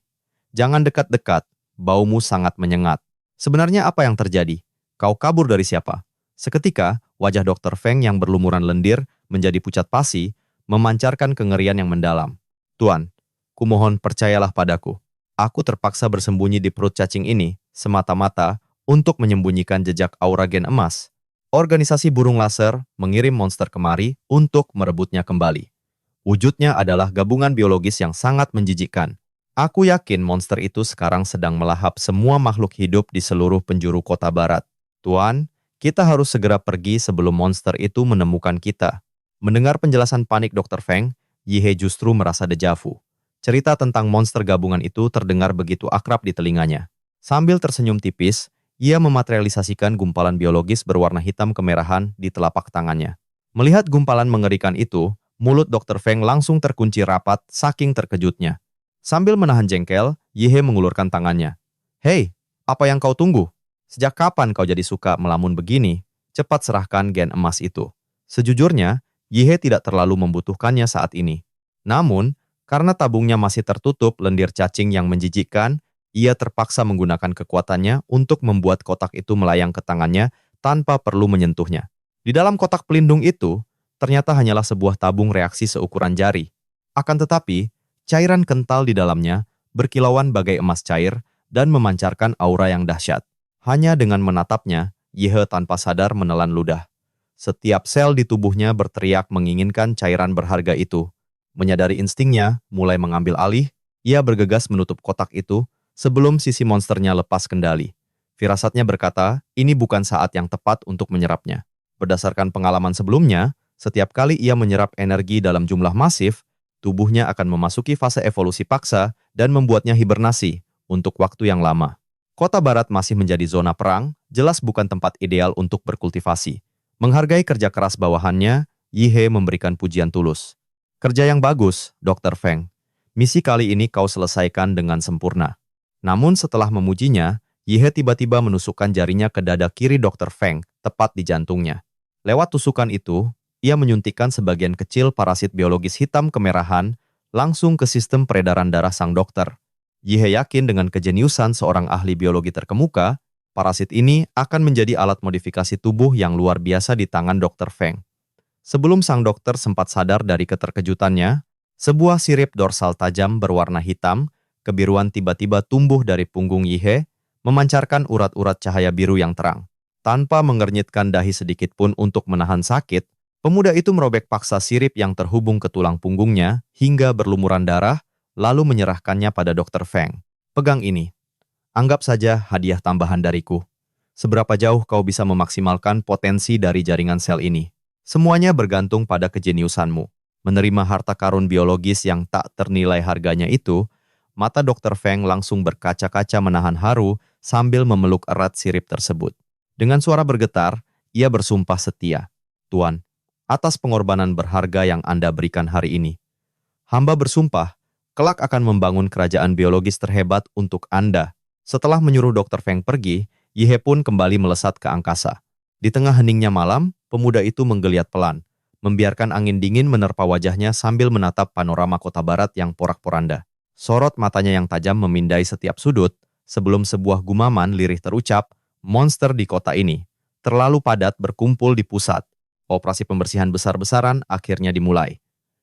Jangan dekat-dekat, baumu sangat menyengat. Sebenarnya apa yang terjadi? Kau kabur dari siapa? Seketika, wajah Dr. Feng yang berlumuran lendir menjadi pucat pasi, memancarkan kengerian yang mendalam. Tuan, kumohon percayalah padaku. Aku terpaksa bersembunyi di perut cacing ini semata-mata untuk menyembunyikan jejak aura gen emas. Organisasi burung laser mengirim monster kemari untuk merebutnya kembali. Wujudnya adalah gabungan biologis yang sangat menjijikkan. Aku yakin monster itu sekarang sedang melahap semua makhluk hidup di seluruh penjuru kota barat. Tuan, kita harus segera pergi sebelum monster itu menemukan kita. Mendengar penjelasan panik Dr. Feng, Yihe justru merasa dejavu. Cerita tentang monster gabungan itu terdengar begitu akrab di telinganya. Sambil tersenyum tipis, ia mematerialisasikan gumpalan biologis berwarna hitam kemerahan di telapak tangannya. Melihat gumpalan mengerikan itu, mulut Dr. Feng langsung terkunci rapat saking terkejutnya. Sambil menahan jengkel, Yihe mengulurkan tangannya. Hei, apa yang kau tunggu? Sejak kapan kau jadi suka melamun begini? Cepat serahkan gen emas itu. Sejujurnya, Yihe tidak terlalu membutuhkannya saat ini. Namun, karena tabungnya masih tertutup lendir cacing yang menjijikkan, ia terpaksa menggunakan kekuatannya untuk membuat kotak itu melayang ke tangannya tanpa perlu menyentuhnya. Di dalam kotak pelindung itu, ternyata hanyalah sebuah tabung reaksi seukuran jari. Akan tetapi, cairan kental di dalamnya berkilauan bagai emas cair dan memancarkan aura yang dahsyat. Hanya dengan menatapnya, Yihe tanpa sadar menelan ludah. Setiap sel di tubuhnya berteriak menginginkan cairan berharga itu. Menyadari instingnya mulai mengambil alih, ia bergegas menutup kotak itu sebelum sisi monsternya lepas kendali. Firasatnya berkata, ini bukan saat yang tepat untuk menyerapnya. Berdasarkan pengalaman sebelumnya, setiap kali ia menyerap energi dalam jumlah masif, tubuhnya akan memasuki fase evolusi paksa dan membuatnya hibernasi untuk waktu yang lama. Kota Barat masih menjadi zona perang, jelas bukan tempat ideal untuk berkultivasi. Menghargai kerja keras bawahannya, Yihe memberikan pujian tulus. Kerja yang bagus, Dr. Feng. Misi kali ini kau selesaikan dengan sempurna. Namun setelah memujinya, Yihe tiba-tiba menusukkan jarinya ke dada kiri Dr. Feng, tepat di jantungnya. Lewat tusukan itu, ia menyuntikkan sebagian kecil parasit biologis hitam kemerahan langsung ke sistem peredaran darah sang dokter. Yihe yakin dengan kejeniusan seorang ahli biologi terkemuka, parasit ini akan menjadi alat modifikasi tubuh yang luar biasa di tangan Dr. Feng. Sebelum sang dokter sempat sadar dari keterkejutannya, sebuah sirip dorsal tajam berwarna hitam, kebiruan tiba-tiba tumbuh dari punggung Yihe, memancarkan urat-urat cahaya biru yang terang. Tanpa mengernyitkan dahi sedikit pun untuk menahan sakit, pemuda itu merobek paksa sirip yang terhubung ke tulang punggungnya hingga berlumuran darah, lalu menyerahkannya pada Dr. Feng. Pegang ini. Anggap saja hadiah tambahan dariku. Seberapa jauh kau bisa memaksimalkan potensi dari jaringan sel ini? Semuanya bergantung pada kejeniusanmu. Menerima harta karun biologis yang tak ternilai harganya itu, mata Dr. Feng langsung berkaca-kaca menahan haru sambil memeluk erat sirip tersebut. Dengan suara bergetar, ia bersumpah setia. Tuan, atas pengorbanan berharga yang Anda berikan hari ini, hamba bersumpah, kelak akan membangun kerajaan biologis terhebat untuk Anda. Setelah menyuruh Dr. Feng pergi, Yihe pun kembali melesat ke angkasa. Di tengah heningnya malam, pemuda itu menggeliat pelan, membiarkan angin dingin menerpa wajahnya sambil menatap panorama kota barat yang porak-poranda. Sorot matanya yang tajam memindai setiap sudut, sebelum sebuah gumaman lirih terucap, monster di kota ini terlalu padat berkumpul di pusat. Operasi pembersihan besar-besaran akhirnya dimulai.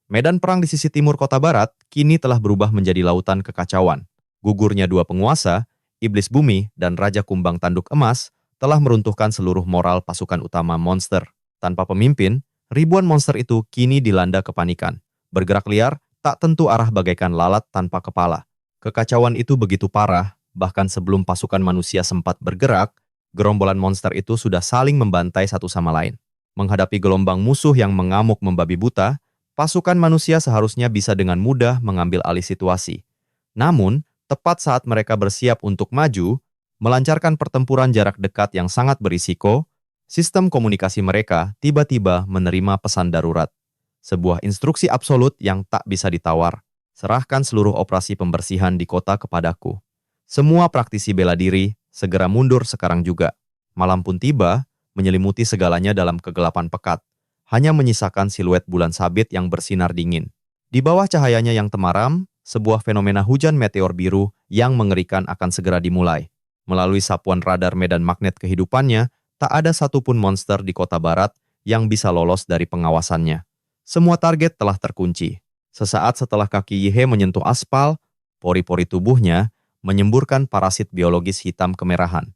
Medan perang di sisi timur kota barat kini telah berubah menjadi lautan kekacauan. Gugurnya dua penguasa, Iblis Bumi dan Raja Kumbang Tanduk Emas, telah meruntuhkan seluruh moral pasukan utama monster. Tanpa pemimpin, ribuan monster itu kini dilanda kepanikan. Bergerak liar tak tentu arah bagaikan lalat tanpa kepala. Kekacauan itu begitu parah, bahkan sebelum pasukan manusia sempat bergerak, gerombolan monster itu sudah saling membantai satu sama lain. Menghadapi gelombang musuh yang mengamuk membabi buta, pasukan manusia seharusnya bisa dengan mudah mengambil alih situasi. Namun, tepat saat mereka bersiap untuk maju, melancarkan pertempuran jarak dekat yang sangat berisiko, sistem komunikasi mereka tiba-tiba menerima pesan darurat. Sebuah instruksi absolut yang tak bisa ditawar. Serahkan seluruh operasi pembersihan di kota kepadaku. Semua praktisi bela diri, segera mundur sekarang juga. Malam pun tiba, menyelimuti segalanya dalam kegelapan pekat. Hanya menyisakan siluet bulan sabit yang bersinar dingin. Di bawah cahayanya yang temaram, sebuah fenomena hujan meteor biru yang mengerikan akan segera dimulai. Melalui sapuan radar medan magnet kehidupannya, tak ada satupun monster di kota barat yang bisa lolos dari pengawasannya. Semua target telah terkunci. Sesaat setelah kaki Yihe menyentuh aspal, pori-pori tubuhnya menyemburkan parasit biologis hitam kemerahan.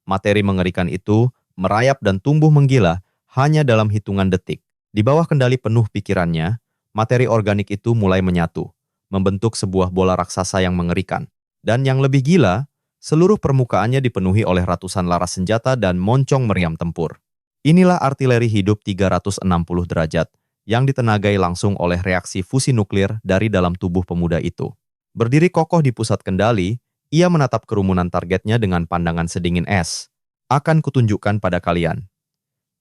Materi mengerikan itu merayap dan tumbuh menggila hanya dalam hitungan detik. Di bawah kendali penuh pikirannya, materi organik itu mulai menyatu, membentuk sebuah bola raksasa yang mengerikan. Dan yang lebih gila, seluruh permukaannya dipenuhi oleh ratusan laras senjata dan moncong meriam tempur. Inilah artileri hidup 360 derajat yang ditenagai langsung oleh reaksi fusi nuklir dari dalam tubuh pemuda itu. Berdiri kokoh di pusat kendali, ia menatap kerumunan targetnya dengan pandangan sedingin es. Akan kutunjukkan pada kalian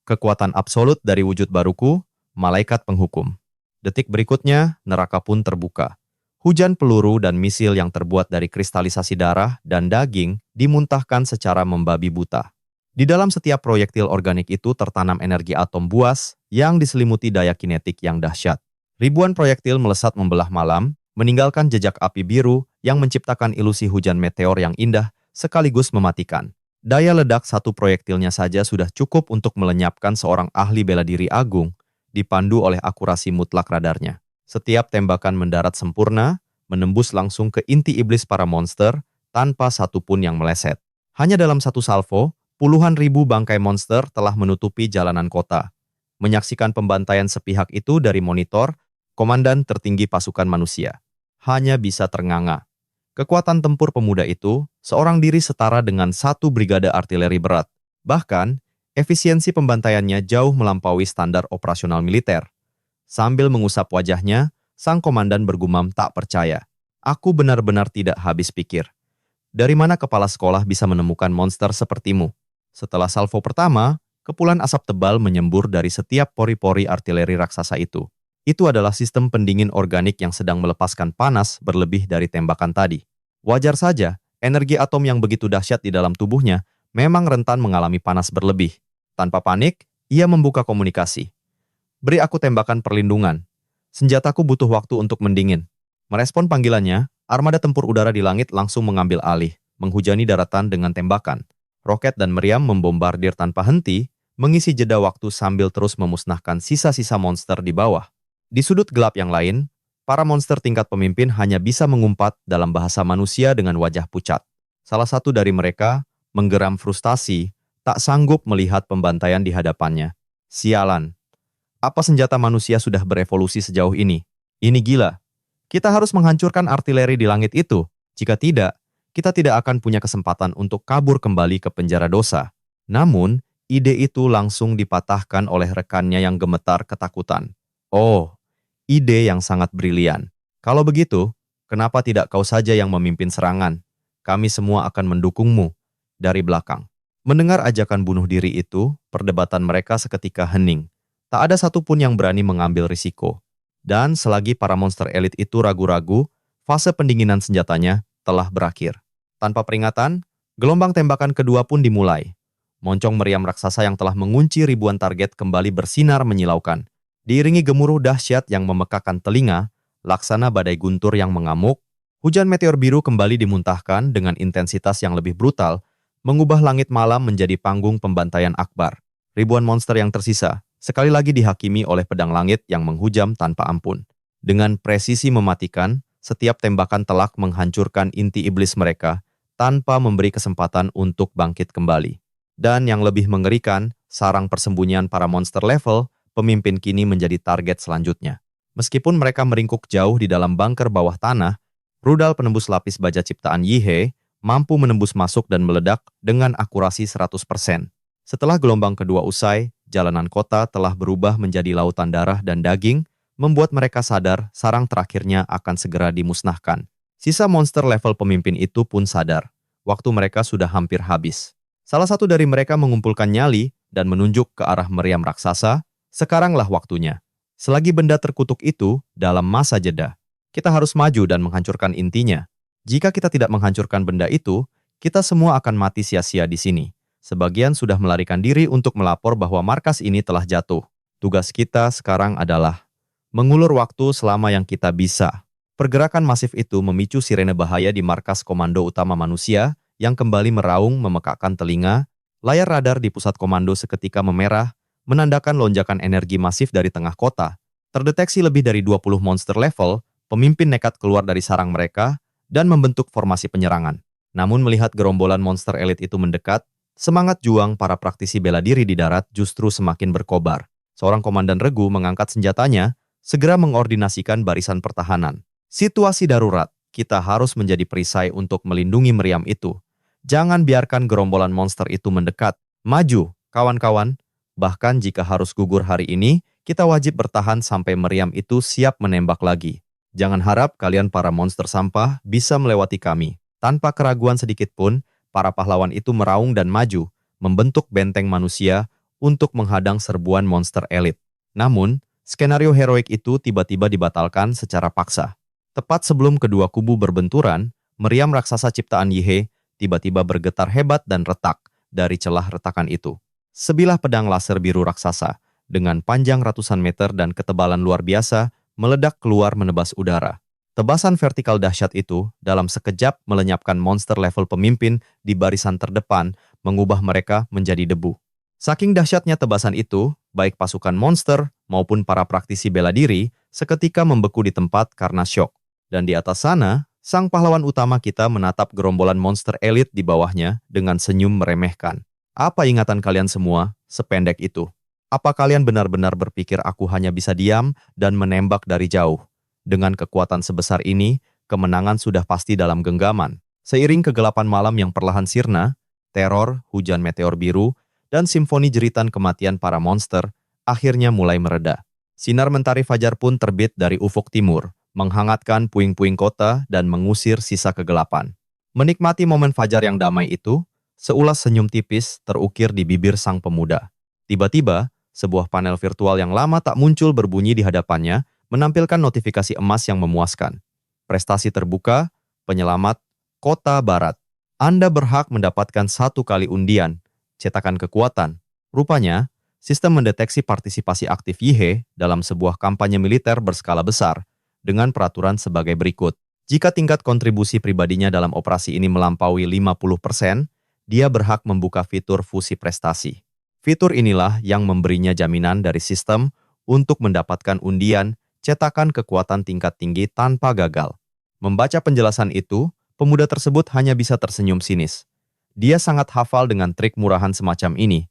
kekuatan absolut dari wujud baruku, malaikat penghukum. Detik berikutnya, neraka pun terbuka. Hujan peluru dan misil yang terbuat dari kristalisasi darah dan daging dimuntahkan secara membabi buta. Di dalam setiap proyektil organik itu tertanam energi atom buas yang diselimuti daya kinetik yang dahsyat. Ribuan proyektil melesat membelah malam, meninggalkan jejak api biru yang menciptakan ilusi hujan meteor yang indah sekaligus mematikan. Daya ledak satu proyektilnya saja sudah cukup untuk melenyapkan seorang ahli bela diri agung, dipandu oleh akurasi mutlak radarnya. Setiap tembakan mendarat sempurna, menembus langsung ke inti iblis para monster, tanpa satupun yang meleset. Hanya dalam satu salvo, puluhan ribu bangkai monster telah menutupi jalanan kota. Menyaksikan pembantaian sepihak itu dari monitor, komandan tertinggi pasukan manusia hanya bisa ternganga. Kekuatan tempur pemuda itu, seorang diri setara dengan satu brigade artileri berat. Bahkan, efisiensi pembantaiannya jauh melampaui standar operasional militer. Sambil mengusap wajahnya, sang komandan bergumam tak percaya. Aku benar-benar tidak habis pikir. Dari mana kepala sekolah bisa menemukan monster sepertimu? Setelah salvo pertama, kepulan asap tebal menyembur dari setiap pori-pori artileri raksasa itu. Itu adalah sistem pendingin organik yang sedang melepaskan panas berlebih dari tembakan tadi. Wajar saja, energi atom yang begitu dahsyat di dalam tubuhnya memang rentan mengalami panas berlebih. Tanpa panik, ia membuka komunikasi. Beri aku tembakan perlindungan. Senjataku butuh waktu untuk mendingin. Merespon panggilannya, armada tempur udara di langit langsung mengambil alih, menghujani daratan dengan tembakan. Roket dan meriam membombardir tanpa henti, mengisi jeda waktu sambil terus memusnahkan sisa-sisa monster di bawah. Di sudut gelap yang lain, para monster tingkat pemimpin hanya bisa mengumpat dalam bahasa manusia dengan wajah pucat. Salah satu dari mereka, menggeram frustasi, tak sanggup melihat pembantaian di hadapannya. Sialan. Apa senjata manusia sudah berevolusi sejauh ini? Ini gila. Kita harus menghancurkan artileri di langit itu. Jika tidak, kita tidak akan punya kesempatan untuk kabur kembali ke penjara dosa. Namun, ide itu langsung dipatahkan oleh rekannya yang gemetar ketakutan. Oh, ide yang sangat brilian. Kalau begitu, kenapa tidak kau saja yang memimpin serangan? Kami semua akan mendukungmu dari belakang. Mendengar ajakan bunuh diri itu, perdebatan mereka seketika hening. Tak ada satupun yang berani mengambil risiko. Dan selagi para monster elit itu ragu-ragu, fase pendinginan senjatanya telah berakhir. Tanpa peringatan, gelombang tembakan kedua pun dimulai. Moncong meriam raksasa yang telah mengunci ribuan target kembali bersinar menyilaukan. Diiringi gemuruh dahsyat yang memekakan telinga, laksana badai guntur yang mengamuk, hujan meteor biru kembali dimuntahkan dengan intensitas yang lebih brutal, mengubah langit malam menjadi panggung pembantaian akbar. Ribuan monster yang tersisa sekali lagi dihakimi oleh pedang langit yang menghujam tanpa ampun. Dengan presisi mematikan, setiap tembakan telak menghancurkan inti iblis mereka tanpa memberi kesempatan untuk bangkit kembali. Dan yang lebih mengerikan, sarang persembunyian para monster level, pemimpin kini menjadi target selanjutnya. Meskipun mereka meringkuk jauh di dalam bunker bawah tanah, rudal penembus lapis baja ciptaan Yihei mampu menembus masuk dan meledak dengan akurasi 100%. Setelah gelombang kedua usai, jalanan kota telah berubah menjadi lautan darah dan daging, membuat mereka sadar sarang terakhirnya akan segera dimusnahkan. Sisa monster level pemimpin itu pun sadar, waktu mereka sudah hampir habis. Salah satu dari mereka mengumpulkan nyali dan menunjuk ke arah meriam raksasa, sekaranglah waktunya. Selagi benda terkutuk itu dalam masa jeda, kita harus maju dan menghancurkan intinya. Jika kita tidak menghancurkan benda itu, kita semua akan mati sia-sia di sini. Sebagian sudah melarikan diri untuk melapor bahwa markas ini telah jatuh. Tugas kita sekarang adalah mengulur waktu selama yang kita bisa. Pergerakan masif itu memicu sirene bahaya di markas komando utama manusia yang kembali meraung memekakkan telinga. Layar radar di pusat komando seketika memerah, menandakan lonjakan energi masif dari tengah kota. Terdeteksi lebih dari 20 monster level, pemimpin nekat keluar dari sarang mereka dan membentuk formasi penyerangan. Namun melihat gerombolan monster elit itu mendekat, semangat juang para praktisi bela diri di darat justru semakin berkobar. Seorang komandan regu mengangkat senjatanya, segera mengordinasikan barisan pertahanan. Situasi darurat, kita harus menjadi perisai untuk melindungi meriam itu. Jangan biarkan gerombolan monster itu mendekat. Maju, kawan-kawan. Bahkan jika harus gugur hari ini, kita wajib bertahan sampai meriam itu siap menembak lagi. Jangan harap kalian para monster sampah bisa melewati kami. Tanpa keraguan sedikit pun, para pahlawan itu meraung dan maju, membentuk benteng manusia untuk menghadang serbuan monster elit. Namun, skenario heroik itu tiba-tiba dibatalkan secara paksa. Tepat sebelum kedua kubu berbenturan, meriam raksasa ciptaan Yihei tiba-tiba bergetar hebat dan retak dari celah retakan itu. Sebilah pedang laser biru raksasa, dengan panjang ratusan meter dan ketebalan luar biasa, meledak keluar menebas udara. Tebasan vertikal dahsyat itu dalam sekejap melenyapkan monster level pemimpin di barisan terdepan, mengubah mereka menjadi debu. Saking dahsyatnya tebasan itu, baik pasukan monster maupun para praktisi bela diri seketika membeku di tempat karena syok. Dan di atas sana, sang pahlawan utama kita menatap gerombolan monster elit di bawahnya dengan senyum meremehkan. Apa ingatan kalian semua sependek itu? Apa kalian benar-benar berpikir aku hanya bisa diam dan menembak dari jauh? Dengan kekuatan sebesar ini, kemenangan sudah pasti dalam genggaman. Seiring kegelapan malam yang perlahan sirna, teror, hujan meteor biru, dan simfoni jeritan kematian para monster akhirnya mulai mereda. Sinar mentari fajar pun terbit dari ufuk timur, menghangatkan puing-puing kota dan mengusir sisa kegelapan. Menikmati momen fajar yang damai itu, seulas senyum tipis terukir di bibir sang pemuda. Tiba-tiba, sebuah panel virtual yang lama tak muncul berbunyi di hadapannya, menampilkan notifikasi emas yang memuaskan. Prestasi terbuka, penyelamat, Kota Barat. Anda berhak mendapatkan 1 kali undian, cetakan kekuatan. Rupanya, sistem mendeteksi partisipasi aktif Yihei dalam sebuah kampanye militer berskala besar, dengan peraturan sebagai berikut. Jika tingkat kontribusi pribadinya dalam operasi ini melampaui 50%, dia berhak membuka fitur fusi prestasi. Fitur inilah yang memberinya jaminan dari sistem untuk mendapatkan undian cetakan kekuatan tingkat tinggi tanpa gagal. Membaca penjelasan itu, pemuda tersebut hanya bisa tersenyum sinis. Dia sangat hafal dengan trik murahan semacam ini.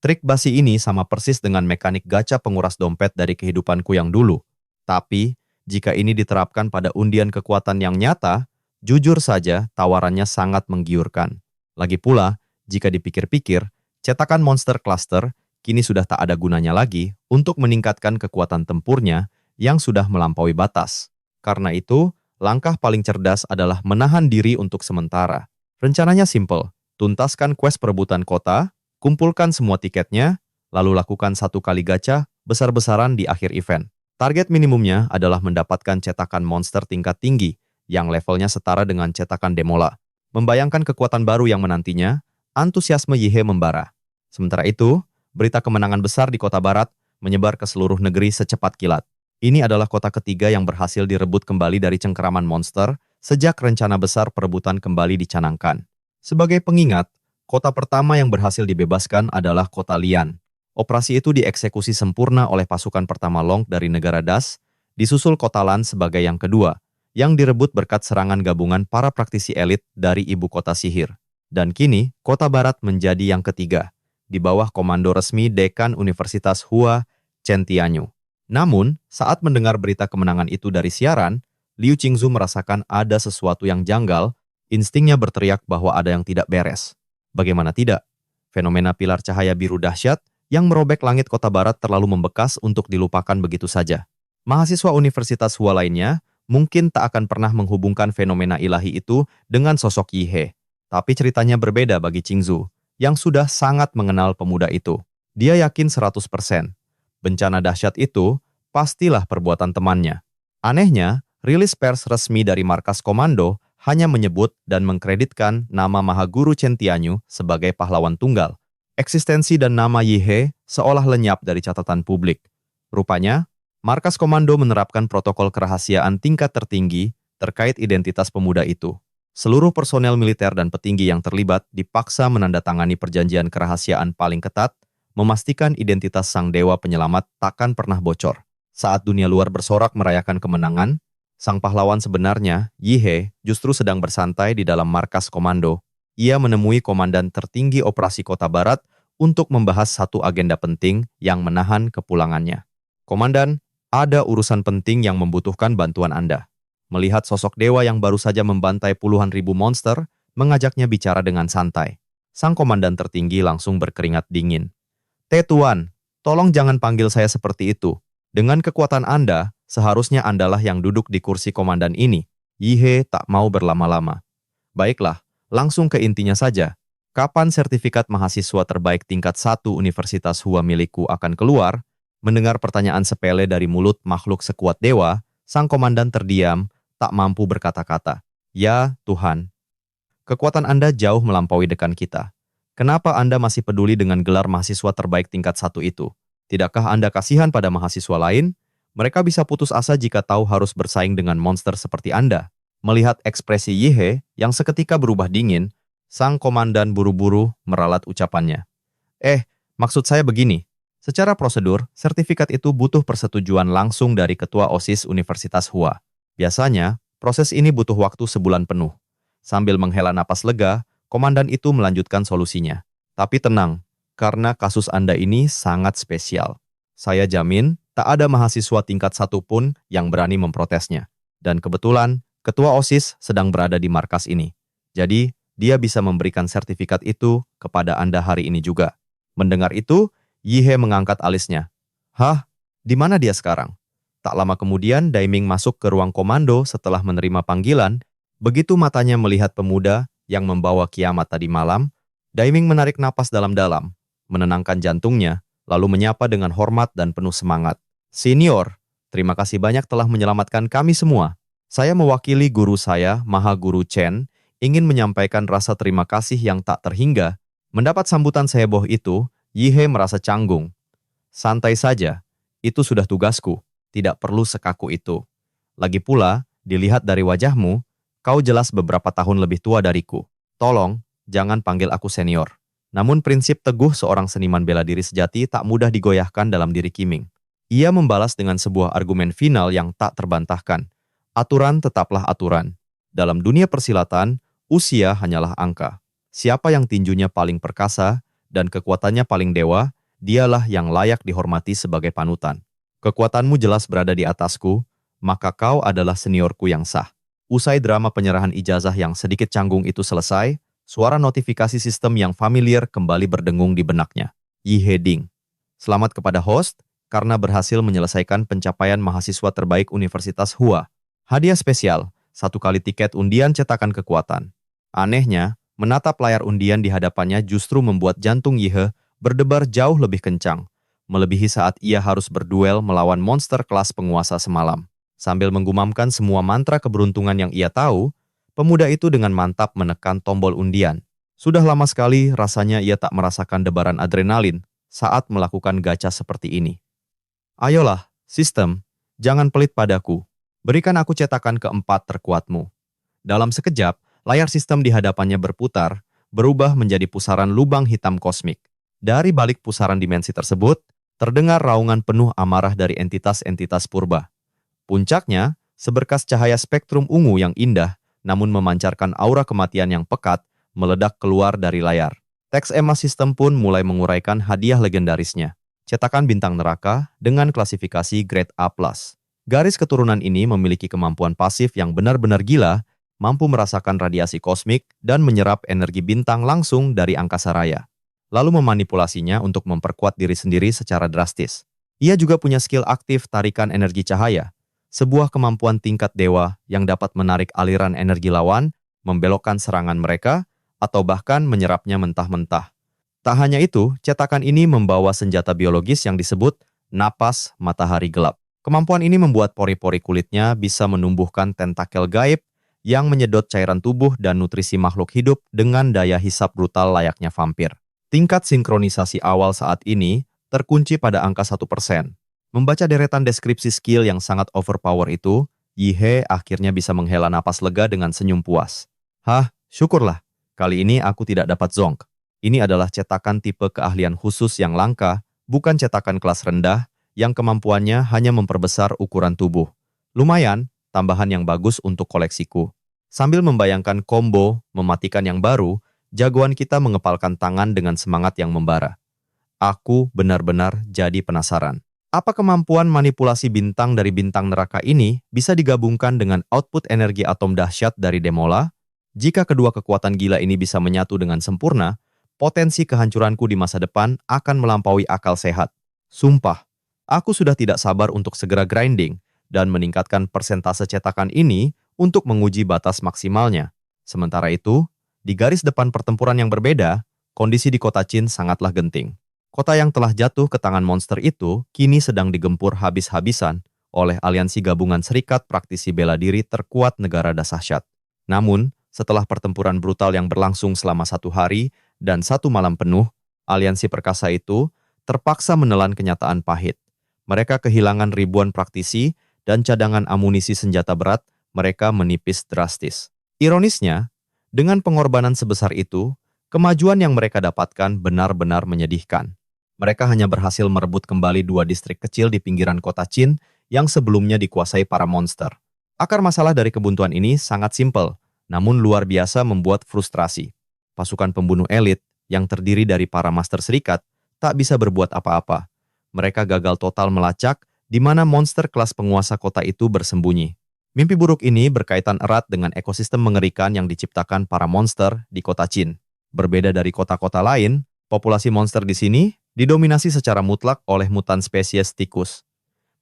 Trik basi ini sama persis dengan mekanik gacha penguras dompet dari kehidupanku yang dulu. Tapi, jika ini diterapkan pada undian kekuatan yang nyata, jujur saja tawarannya sangat menggiurkan. Lagi pula, jika dipikir-pikir, cetakan monster cluster kini sudah tak ada gunanya lagi untuk meningkatkan kekuatan tempurnya yang sudah melampaui batas. Karena itu, langkah paling cerdas adalah menahan diri untuk sementara. Rencananya simpel, tuntaskan quest perebutan kota, kumpulkan semua tiketnya, lalu lakukan 1 kali gacha besar-besaran di akhir event. Target minimumnya adalah mendapatkan cetakan monster tingkat tinggi yang levelnya setara dengan cetakan Demola. Membayangkan kekuatan baru yang menantinya, antusiasme Yihei membara. Sementara itu, berita kemenangan besar di Kota Barat menyebar ke seluruh negeri secepat kilat. Ini adalah kota ketiga yang berhasil direbut kembali dari cengkeraman monster sejak rencana besar perebutan kembali dicanangkan. Sebagai pengingat, kota pertama yang berhasil dibebaskan adalah Kota Lian. Operasi itu dieksekusi sempurna oleh pasukan pertama Long dari negara Das, disusul Kota Lan sebagai yang kedua, yang direbut berkat serangan gabungan para praktisi elit dari ibu kota sihir. Dan kini, Kota Barat menjadi yang ketiga, di bawah komando resmi Dekan Universitas Hua, Chen Tianyu. Namun, saat mendengar berita kemenangan itu dari siaran, Liu Qingzu merasakan ada sesuatu yang janggal, instingnya berteriak bahwa ada yang tidak beres. Bagaimana tidak? Fenomena pilar cahaya biru dahsyat yang merobek langit kota barat terlalu membekas untuk dilupakan begitu saja. Mahasiswa Universitas Hua lainnya mungkin tak akan pernah menghubungkan fenomena ilahi itu dengan sosok Yi He. Tapi ceritanya berbeda bagi Qingzu, yang sudah sangat mengenal pemuda itu. Dia yakin 100%. Bencana dahsyat itu pastilah perbuatan temannya. Anehnya, rilis pers resmi dari markas komando hanya menyebut dan mengkreditkan nama Mahaguru Chen Tianyu sebagai pahlawan tunggal. Eksistensi dan nama Yi He seolah lenyap dari catatan publik. Rupanya, markas komando menerapkan protokol kerahasiaan tingkat tertinggi terkait identitas pemuda itu. Seluruh personel militer dan petinggi yang terlibat dipaksa menandatangani perjanjian kerahasiaan paling ketat, memastikan identitas sang dewa penyelamat takkan pernah bocor. Saat dunia luar bersorak merayakan kemenangan, sang pahlawan sebenarnya, Yi He, justru sedang bersantai di dalam markas komando. Ia menemui komandan tertinggi operasi Kota Barat untuk membahas satu agenda penting yang menahan kepulangannya. Komandan, ada urusan penting yang membutuhkan bantuan Anda. Melihat sosok dewa yang baru saja membantai puluhan ribu monster, mengajaknya bicara dengan santai. Sang komandan tertinggi langsung berkeringat dingin. Tuan, tolong jangan panggil saya seperti itu. Dengan kekuatan Anda, seharusnya Andalah yang duduk di kursi komandan ini. Yi He tak mau berlama-lama. Baiklah, langsung ke intinya saja. Kapan sertifikat mahasiswa terbaik tingkat 1 Universitas Hua milikku akan keluar? Mendengar pertanyaan sepele dari mulut makhluk sekuat dewa, sang komandan terdiam, tak mampu berkata-kata. Ya, Tuhan. Kekuatan Anda jauh melampaui dekan kita. Kenapa Anda masih peduli dengan gelar mahasiswa terbaik tingkat 1 itu? Tidakkah Anda kasihan pada mahasiswa lain? Mereka bisa putus asa jika tahu harus bersaing dengan monster seperti Anda. Melihat ekspresi Yi He yang seketika berubah dingin, sang komandan buru-buru meralat ucapannya. Maksud saya begini. Secara prosedur, sertifikat itu butuh persetujuan langsung dari Ketua OSIS Universitas Hua. Biasanya, proses ini butuh waktu sebulan penuh. Sambil menghela napas lega, komandan itu melanjutkan solusinya. Tapi tenang, karena kasus Anda ini sangat spesial. Saya jamin tak ada mahasiswa tingkat 1 pun yang berani memprotesnya. Dan kebetulan, Ketua OSIS sedang berada di markas ini. Jadi, dia bisa memberikan sertifikat itu kepada Anda hari ini juga. Mendengar itu, Yi He mengangkat alisnya. Hah? Di mana dia sekarang? Tak lama kemudian, Daiming masuk ke ruang komando setelah menerima panggilan. Begitu matanya melihat pemuda yang membawa kiamat tadi malam, Daiming menarik napas dalam-dalam, menenangkan jantungnya, lalu menyapa dengan hormat dan penuh semangat. Senior, terima kasih banyak telah menyelamatkan kami semua. Saya mewakili guru saya, Mahaguru Chen, ingin menyampaikan rasa terima kasih yang tak terhingga. Mendapat sambutan seheboh itu, Yi He merasa canggung. Santai saja, itu sudah tugasku, tidak perlu sekaku itu. Lagi pula, dilihat dari wajahmu, kau jelas beberapa tahun lebih tua dariku. Tolong, jangan panggil aku senior. Namun prinsip teguh seorang seniman bela diri sejati tak mudah digoyahkan dalam diri Qiming. Ia membalas dengan sebuah argumen final yang tak terbantahkan. Aturan tetaplah aturan. Dalam dunia persilatan, usia hanyalah angka. Siapa yang tinjunya paling perkasa dan kekuatannya paling dewa, dialah yang layak dihormati sebagai panutan. Kekuatanmu jelas berada di atasku, maka kau adalah seniorku yang sah. Usai drama penyerahan ijazah yang sedikit canggung itu selesai, suara notifikasi sistem yang familiar kembali berdengung di benaknya. Yi He ding. Selamat kepada host, karena berhasil menyelesaikan pencapaian mahasiswa terbaik Universitas Hua. Hadiah spesial, 1 kali tiket undian cetakan kekuatan. Anehnya, menatap layar undian di hadapannya justru membuat jantung Yi He berdebar jauh lebih kencang, melebihi saat ia harus berduel melawan monster kelas penguasa semalam. Sambil menggumamkan semua mantra keberuntungan yang ia tahu, pemuda itu dengan mantap menekan tombol undian. Sudah lama sekali rasanya ia tak merasakan debaran adrenalin saat melakukan gacha seperti ini. Ayolah, sistem, jangan pelit padaku. Berikan aku cetakan keempat terkuatmu. Dalam sekejap, layar sistem di hadapannya berputar, berubah menjadi pusaran lubang hitam kosmik. Dari balik pusaran dimensi tersebut, terdengar raungan penuh amarah dari entitas-entitas purba. Puncaknya, seberkas cahaya spektrum ungu yang indah, namun memancarkan aura kematian yang pekat, meledak keluar dari layar. Teks emas sistem pun mulai menguraikan hadiah legendarisnya. cetakan bintang neraka dengan klasifikasi grade A+. Garis keturunan ini memiliki kemampuan pasif yang benar-benar gila, mampu merasakan radiasi kosmik dan menyerap energi bintang langsung dari angkasa raya, lalu memanipulasinya untuk memperkuat diri sendiri secara drastis. Ia juga punya skill aktif tarikan energi cahaya, sebuah kemampuan tingkat dewa yang dapat menarik aliran energi lawan, membelokkan serangan mereka, atau bahkan menyerapnya mentah-mentah. Tak hanya itu, cetakan ini membawa senjata biologis yang disebut napas matahari gelap. Kemampuan ini membuat pori-pori kulitnya bisa menumbuhkan tentakel gaib yang menyedot cairan tubuh dan nutrisi makhluk hidup dengan daya hisap brutal layaknya vampir. Tingkat sinkronisasi awal saat ini terkunci pada angka 1%. Membaca deretan deskripsi skill yang sangat overpower itu, Yihe akhirnya bisa menghela napas lega dengan senyum puas. Hah, syukurlah. Kali ini aku tidak dapat zonk. Ini adalah cetakan tipe keahlian khusus yang langka, bukan cetakan kelas rendah, yang kemampuannya hanya memperbesar ukuran tubuh. Lumayan, tambahan yang bagus untuk koleksiku. Sambil membayangkan combo mematikan yang baru, jagoan kita mengepalkan tangan dengan semangat yang membara. Aku benar-benar jadi penasaran. Apa kemampuan manipulasi bintang dari bintang neraka ini bisa digabungkan dengan output energi atom dahsyat dari Demola? Jika kedua kekuatan gila ini bisa menyatu dengan sempurna, potensi kehancuranku di masa depan akan melampaui akal sehat. Sumpah, aku sudah tidak sabar untuk segera grinding dan meningkatkan persentase cetakan ini untuk menguji batas maksimalnya. Sementara itu, di garis depan pertempuran yang berbeda, kondisi di kota Qin sangatlah genting. Kota yang telah jatuh ke tangan monster itu kini sedang digempur habis-habisan oleh aliansi gabungan serikat praktisi bela diri terkuat negara dahsyat. Namun, setelah pertempuran brutal yang berlangsung selama 1 hari dan 1 malam penuh, aliansi perkasa itu terpaksa menelan kenyataan pahit. Mereka kehilangan ribuan praktisi dan cadangan amunisi senjata berat mereka menipis drastis. Ironisnya, dengan pengorbanan sebesar itu, kemajuan yang mereka dapatkan benar-benar menyedihkan. Mereka hanya berhasil merebut kembali 2 distrik kecil di pinggiran kota Qin yang sebelumnya dikuasai para monster. Akar masalah dari kebuntuan ini sangat simpel, namun luar biasa membuat frustrasi. Pasukan pembunuh elit yang terdiri dari para master serikat tak bisa berbuat apa-apa. Mereka gagal total melacak di mana monster kelas penguasa kota itu bersembunyi. Mimpi buruk ini berkaitan erat dengan ekosistem mengerikan yang diciptakan para monster di kota Qin. Berbeda dari kota-kota lain, populasi monster di sini didominasi secara mutlak oleh mutan spesies tikus.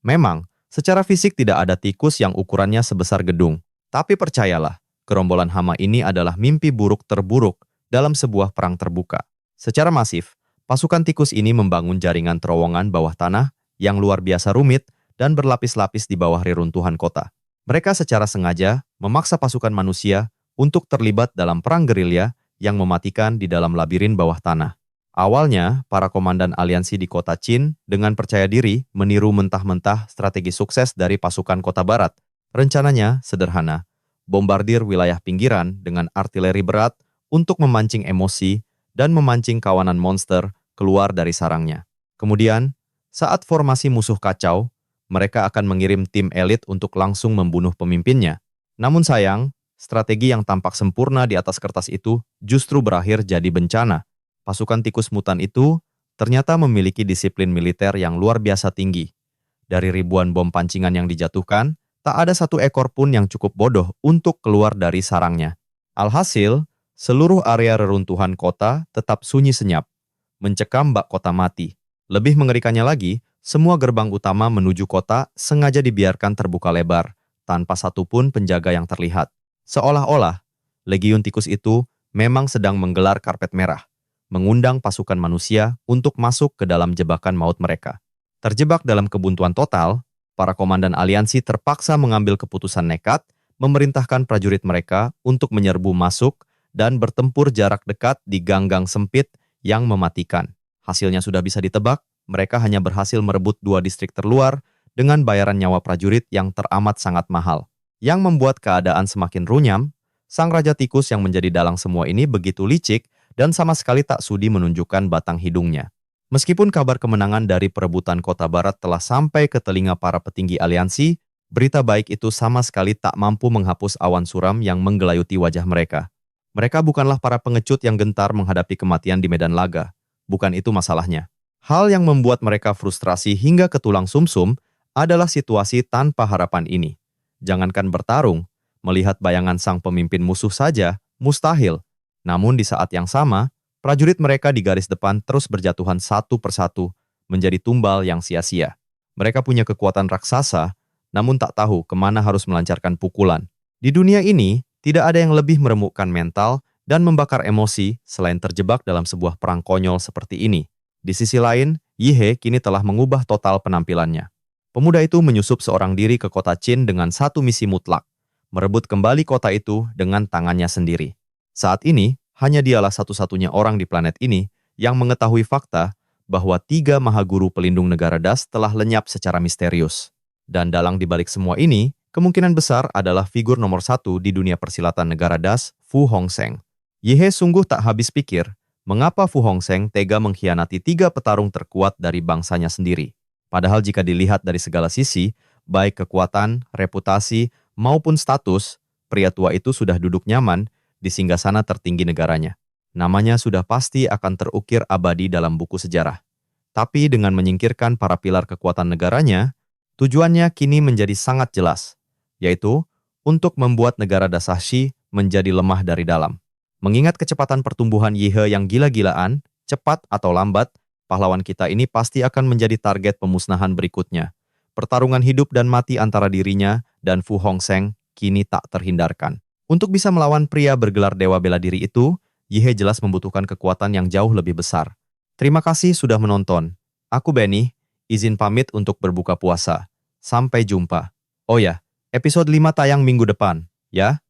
Memang, secara fisik tidak ada tikus yang ukurannya sebesar gedung. Tapi percayalah, gerombolan hama ini adalah mimpi buruk terburuk dalam sebuah perang terbuka. Secara masif, pasukan tikus ini membangun jaringan terowongan bawah tanah yang luar biasa rumit dan berlapis-lapis di bawah reruntuhan kota. Mereka secara sengaja memaksa pasukan manusia untuk terlibat dalam perang gerilya yang mematikan di dalam labirin bawah tanah. Awalnya, para komandan aliansi di kota Qin dengan percaya diri meniru mentah-mentah strategi sukses dari pasukan kota barat. Rencananya sederhana, bombardir wilayah pinggiran dengan artileri berat untuk memancing emosi dan memancing kawanan monster keluar dari sarangnya. Kemudian, saat formasi musuh kacau, mereka akan mengirim tim elit untuk langsung membunuh pemimpinnya. Namun sayang, strategi yang tampak sempurna di atas kertas itu justru berakhir jadi bencana. Pasukan tikus mutan itu ternyata memiliki disiplin militer yang luar biasa tinggi. Dari ribuan bom pancingan yang dijatuhkan, tak ada satu ekor pun yang cukup bodoh untuk keluar dari sarangnya. Alhasil, seluruh area reruntuhan kota tetap sunyi senyap, mencekam bak kota mati. Lebih mengerikannya lagi, semua gerbang utama menuju kota sengaja dibiarkan terbuka lebar, tanpa satupun penjaga yang terlihat. Seolah-olah, legiun tikus itu memang sedang menggelar karpet merah, mengundang pasukan manusia untuk masuk ke dalam jebakan maut mereka. Terjebak dalam kebuntuan total, para komandan aliansi terpaksa mengambil keputusan nekat, memerintahkan prajurit mereka untuk menyerbu masuk dan bertempur jarak dekat di gang-gang sempit yang mematikan. Hasilnya sudah bisa ditebak, mereka hanya berhasil merebut 2 distrik terluar dengan bayaran nyawa prajurit yang teramat sangat mahal. Yang membuat keadaan semakin runyam, sang raja tikus yang menjadi dalang semua ini begitu licik dan sama sekali tak sudi menunjukkan batang hidungnya. Meskipun kabar kemenangan dari perebutan kota barat telah sampai ke telinga para petinggi aliansi, berita baik itu sama sekali tak mampu menghapus awan suram yang menggelayuti wajah mereka. Mereka bukanlah para pengecut yang gentar menghadapi kematian di medan laga. Bukan itu masalahnya. Hal yang membuat mereka frustrasi hingga ke tulang sumsum adalah situasi tanpa harapan ini. Jangankan bertarung, melihat bayangan sang pemimpin musuh saja mustahil. Namun di saat yang sama, prajurit mereka di garis depan terus berjatuhan satu persatu, menjadi tumbal yang sia-sia. Mereka punya kekuatan raksasa, namun tak tahu kemana harus melancarkan pukulan. Di dunia ini, tidak ada yang lebih meremukkan mental dan membakar emosi selain terjebak dalam sebuah perang konyol seperti ini. Di sisi lain, Yihe kini telah mengubah total penampilannya. Pemuda itu menyusup seorang diri ke kota Qin dengan satu misi mutlak, merebut kembali kota itu dengan tangannya sendiri. Saat ini, hanya dialah satu-satunya orang di planet ini yang mengetahui fakta bahwa 3 mahaguru pelindung negara Das telah lenyap secara misterius. Dan dalang dibalik semua ini, kemungkinan besar adalah figur nomor 1 di dunia persilatan negara Das, Fu Hongsheng. Yihe sungguh tak habis pikir, mengapa Fu Hongsheng tega mengkhianati 3 petarung terkuat dari bangsanya sendiri. Padahal jika dilihat dari segala sisi, baik kekuatan, reputasi, maupun status, pria tua itu sudah duduk nyaman di singgasana tertinggi negaranya. Namanya sudah pasti akan terukir abadi dalam buku sejarah. Tapi dengan menyingkirkan para pilar kekuatan negaranya, tujuannya kini menjadi sangat jelas, yaitu untuk membuat negara Dasashi menjadi lemah dari dalam. Mengingat kecepatan pertumbuhan Yihe yang gila-gilaan, cepat atau lambat, pahlawan kita ini pasti akan menjadi target pemusnahan berikutnya. Pertarungan hidup dan mati antara dirinya dan Fu Hongsheng kini tak terhindarkan. Untuk bisa melawan pria bergelar dewa bela diri itu, Yihe jelas membutuhkan kekuatan yang jauh lebih besar. Terima kasih sudah menonton. Aku Benny, izin pamit untuk berbuka puasa. Sampai jumpa. Oh ya, episode 5 tayang minggu depan, ya.